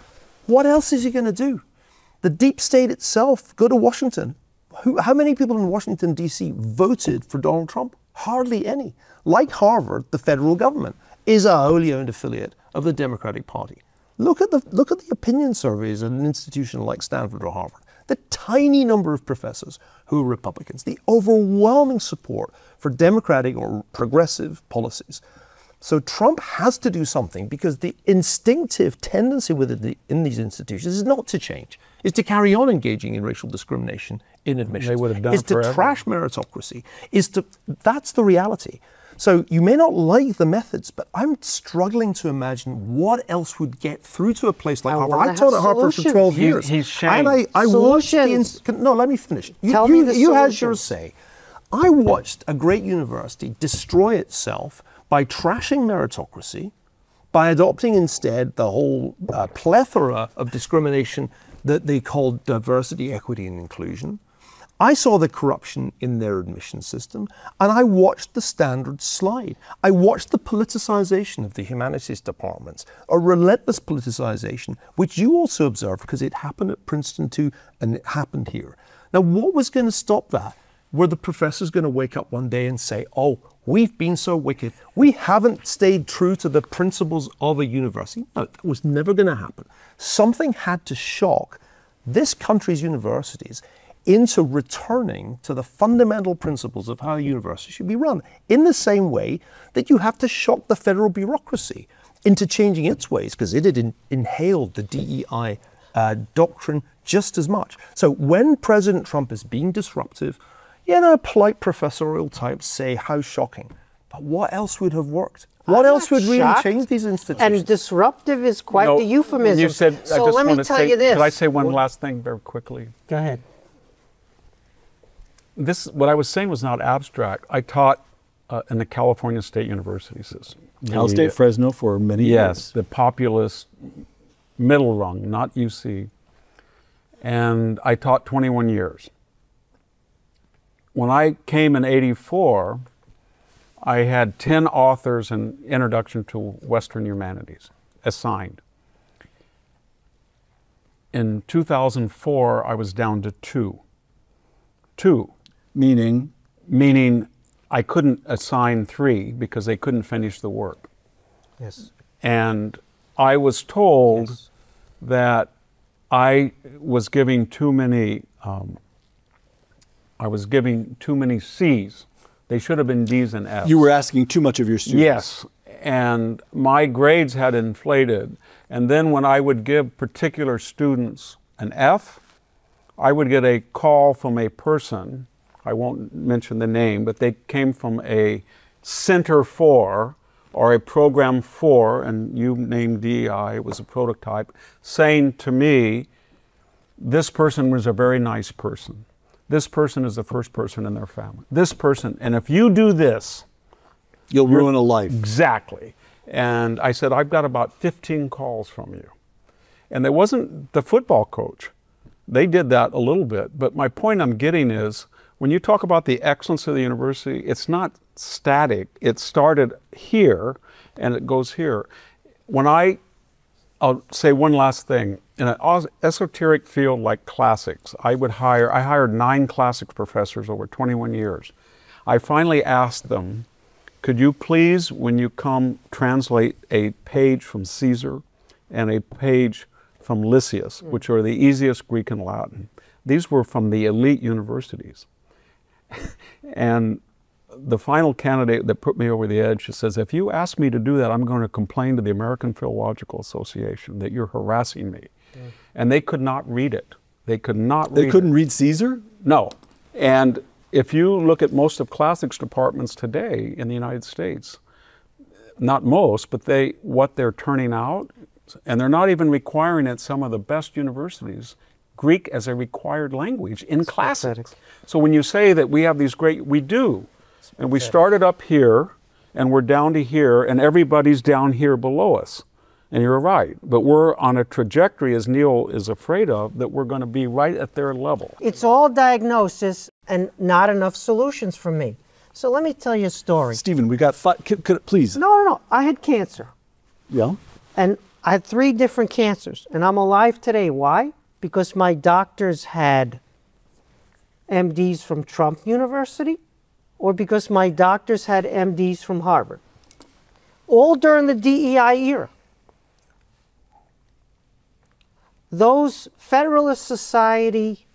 E: what else is he going to do? The deep state itself, go to Washington. How many people in Washington, D.C. voted for Donald Trump? Hardly any. Like Harvard, the federal government is a wholly owned affiliate of the Democratic Party. Look at the opinion surveys at an institution like Stanford or Harvard. The tiny number of professors who are Republicans, the overwhelming support for democratic or progressive policies. So Trump has to do something, because the instinctive tendency in these institutions is not to change, is to carry on engaging in racial discrimination in admissions.
B: They would have done
E: is
B: it forever.
E: to trash meritocracy. That's the reality. So you may not like the methods, but I'm struggling to imagine what else would get through to a place like Harvard. I taught at Harvard for 12 years.
B: He's shamed.
E: And I watched no, let me finish. You had your say. I watched a great university destroy itself by trashing meritocracy, by adopting instead the whole plethora of discrimination that they called diversity, equity, and inclusion. I saw the corruption in their admission system, and I watched the standards slide. I watched the politicization of the humanities departments, a relentless politicization, which you also observed, because it happened at Princeton too, and it happened here. Now, what was going to stop that? Were the professors going to wake up one day and say, oh, we've been so wicked, we haven't stayed true to the principles of a university? No, that was never going to happen. Something had to shock this country's universities into returning to the fundamental principles of how a university should be run, in the same way that you have to shock the federal bureaucracy into changing its ways, because it had inhaled the DEI doctrine just as much. So when President Trump is being disruptive, polite professorial types say, how shocking. But what else would have worked? What else would really change these institutions?
C: And disruptive is quite the euphemism.
B: You said,
C: so let me tell you this.
B: Could I say one last thing very quickly?
C: Go ahead.
B: What I was saying was not abstract. I taught in the California State University system.
A: Cal State Fresno for many years.
B: Yes, the populist middle rung, not UC. And I taught 21 years. When I came in '84, I had 10 authors in Introduction to Western Humanities assigned. In 2004, I was down to 2. 2. Meaning I couldn't assign 3 because they couldn't finish the work.
C: Yes.
B: And I was told that I was giving too many C's. They should have been D's and F's.
A: You were asking too much of your students.
B: Yes, and my grades had inflated. And then when I would give particular students an F, I would get a call from a person, I won't mention the name, but they came from a Center for or a Program for, and you named DEI, it was a prototype, saying to me, this person was a very nice person. This person is the first person in their family. This person, and if you do this,
A: you'll ruin a life.
B: Exactly. And I said, I've got about 15 calls from you. And it wasn't the football coach. They did that a little bit. But my point I'm getting is, when you talk about the excellence of the university, it's not static. It started here and it goes here. I'll say one last thing. In an esoteric field like classics, I hired 9 classics professors over 21 years. I finally asked them, could you please, when you come, translate a page from Caesar and a page from Lysias, which are the easiest Greek and Latin. These were from the elite universities. And the final candidate that put me over the edge, she says, if you ask me to do that, I'm going to complain to the American Philological Association that you're harassing me. And they could not read it. They could not read it.
A: They couldn't read Caesar?
B: No. And if you look at most of classics departments today in the United States, not most, but what they're turning out, and they're not even requiring at some of the best universities, Greek as a required language in classics. So when you say that we have these great, we do. And we started up here, and we're down to here, and everybody's down here below us. And you're right, but we're on a trajectory, as Neil is afraid of, that we're going to be right at their level.
C: It's all diagnosis and not enough solutions for me. So let me tell you a story.
A: Stephen, we got five. Please.
C: No. I had cancer.
A: Yeah.
C: And I had 3 different cancers. And I'm alive today. Why? Because my doctors had MDs from Trump University, or because my doctors had MDs from Harvard. All during the DEI era. Those Federalist Society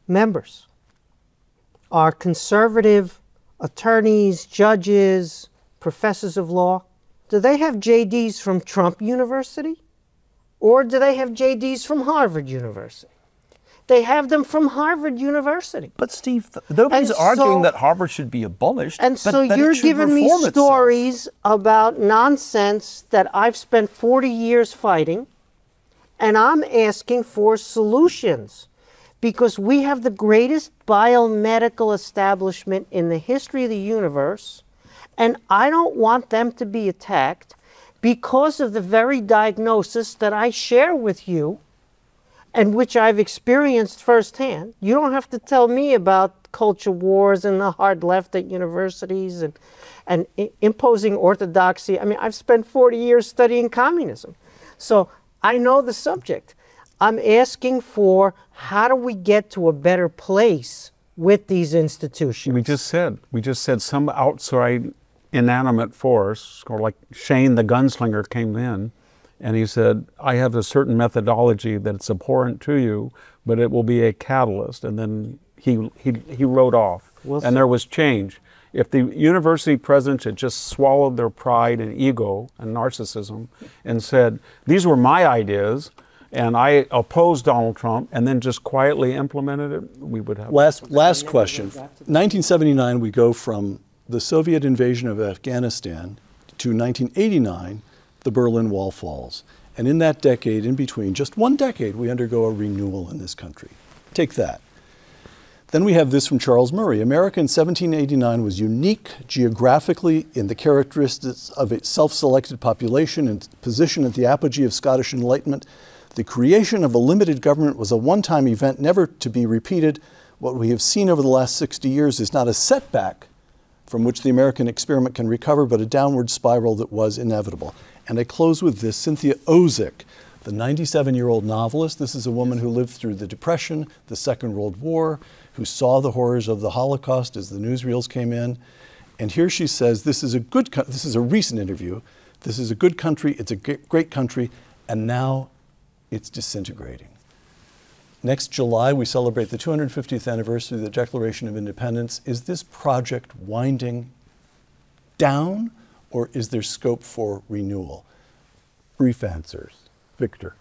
C: members are conservative attorneys, judges, professors of law. Do they have JDs from Trump University? Or do they have JDs from Harvard University? They have them from Harvard University.
E: But Steve, nobody's arguing that Harvard should be abolished.
C: And so you're giving me stories about nonsense that I've spent 40 years fighting, and I'm asking for solutions because we have the greatest biomedical establishment in the history of the universe, and I don't want them to be attacked because of the very diagnosis that I share with you and which I've experienced firsthand. You don't have to tell me about culture wars and the hard left at universities and imposing orthodoxy. I mean, I've spent 40 years studying communism. So I know the subject. I'm asking for how do we get to a better place with these institutions?
B: We just said some outside inanimate force, or like Shane the gunslinger came in, and he said, I have a certain methodology that's abhorrent to you, but it will be a catalyst. And then he wrote off, and there was change. If the university presidents had just swallowed their pride and ego and narcissism and said, these were my ideas, and I opposed Donald Trump, and then just quietly implemented it, we would have...
A: Last question. 1979, we go from the Soviet invasion of Afghanistan to 1989, the Berlin Wall falls. And in that decade, in between, just one decade, we undergo a renewal in this country. Take that. Then we have this from Charles Murray. America in 1789 was unique geographically in the characteristics of its self-selected population and position at the apogee of Scottish Enlightenment. The creation of a limited government was a one-time event never to be repeated. What we have seen over the last 60 years is not a setback from which the American experiment can recover, but a downward spiral that was inevitable. And I close with this. Cynthia Ozick, the 97-year-old novelist. This is a woman who lived through the Depression, the Second World War, who saw the horrors of the Holocaust as the newsreels came in. And here she says, this is a recent interview. This is a good country, it's a great country, and now it's disintegrating. Next July, we celebrate the 250th anniversary of the Declaration of Independence. Is this project winding down, or is there scope for renewal? Brief answers. Victor.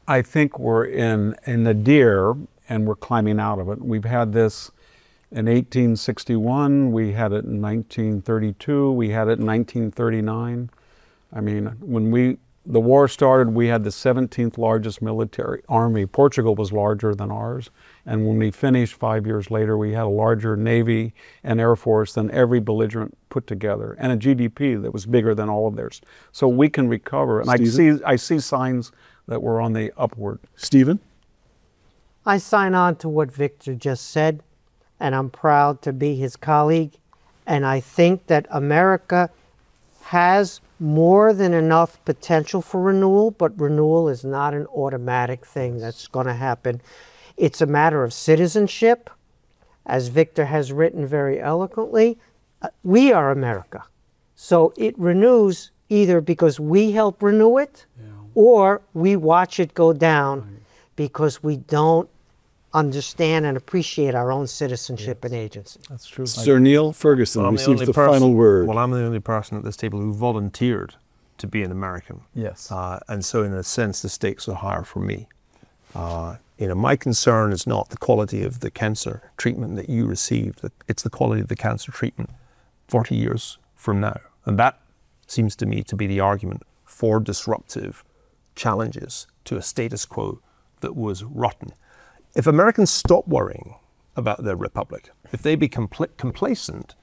B: I think we're in the nadir, and we're climbing out of it. We've had this in 1861, we had it in 1932, we had it in 1939. I mean, when the war started, we had the 17th largest military army. Portugal was larger than ours. And when we finished 5 years later, we had a larger Navy and Air Force than every belligerent put together, and a GDP that was bigger than all of theirs. So we can recover. And I see signs that we're on the upward.
A: Stephen?
C: I sign on to what Victor just said, and I'm proud to be his colleague. And I think that America has more than enough potential for renewal, but renewal is not an automatic thing that's going to happen. It's a matter of citizenship. As Victor has written very eloquently, we are America. So it renews either because we help renew it, or we watch it go down because we don't understand and appreciate our own citizenship and agency.
B: That's true.
A: Sir Niall Ferguson receives the final word.
D: Well, I'm the only person at this table who volunteered to be an American.
B: Yes.
D: And so in a sense, the stakes are higher for me. My concern is not the quality of the cancer treatment that you received. It's the quality of the cancer treatment 40 years from now. And that seems to me to be the argument for disruptive challenges to a status quo that was rotten. If Americans stop worrying about their republic, if they become complacent,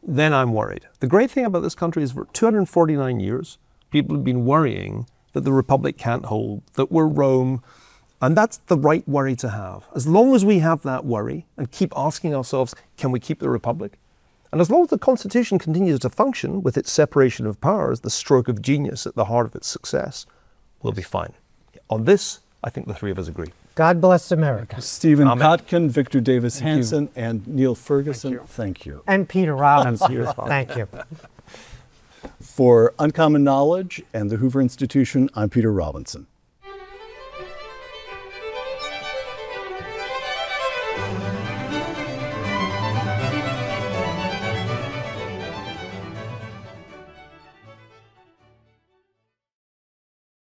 D: then I'm worried. The great thing about this country is for 249 years, people have been worrying that the republic can't hold, that we're Rome, And that's the right worry to have. As long as we have that worry and keep asking ourselves, can we keep the republic? And as long as the Constitution continues to function with its separation of powers, the stroke of genius at the heart of its success, we'll be fine. On this, I think the three of us agree.
C: God bless America.
A: Stephen
D: Amen.
A: Kotkin, Victor Davis Hanson, and Niall Ferguson, thank you.
C: And Peter Robinson.
B: And Peter.
C: Thank you.
A: For Uncommon Knowledge and the Hoover Institution, I'm Peter Robinson.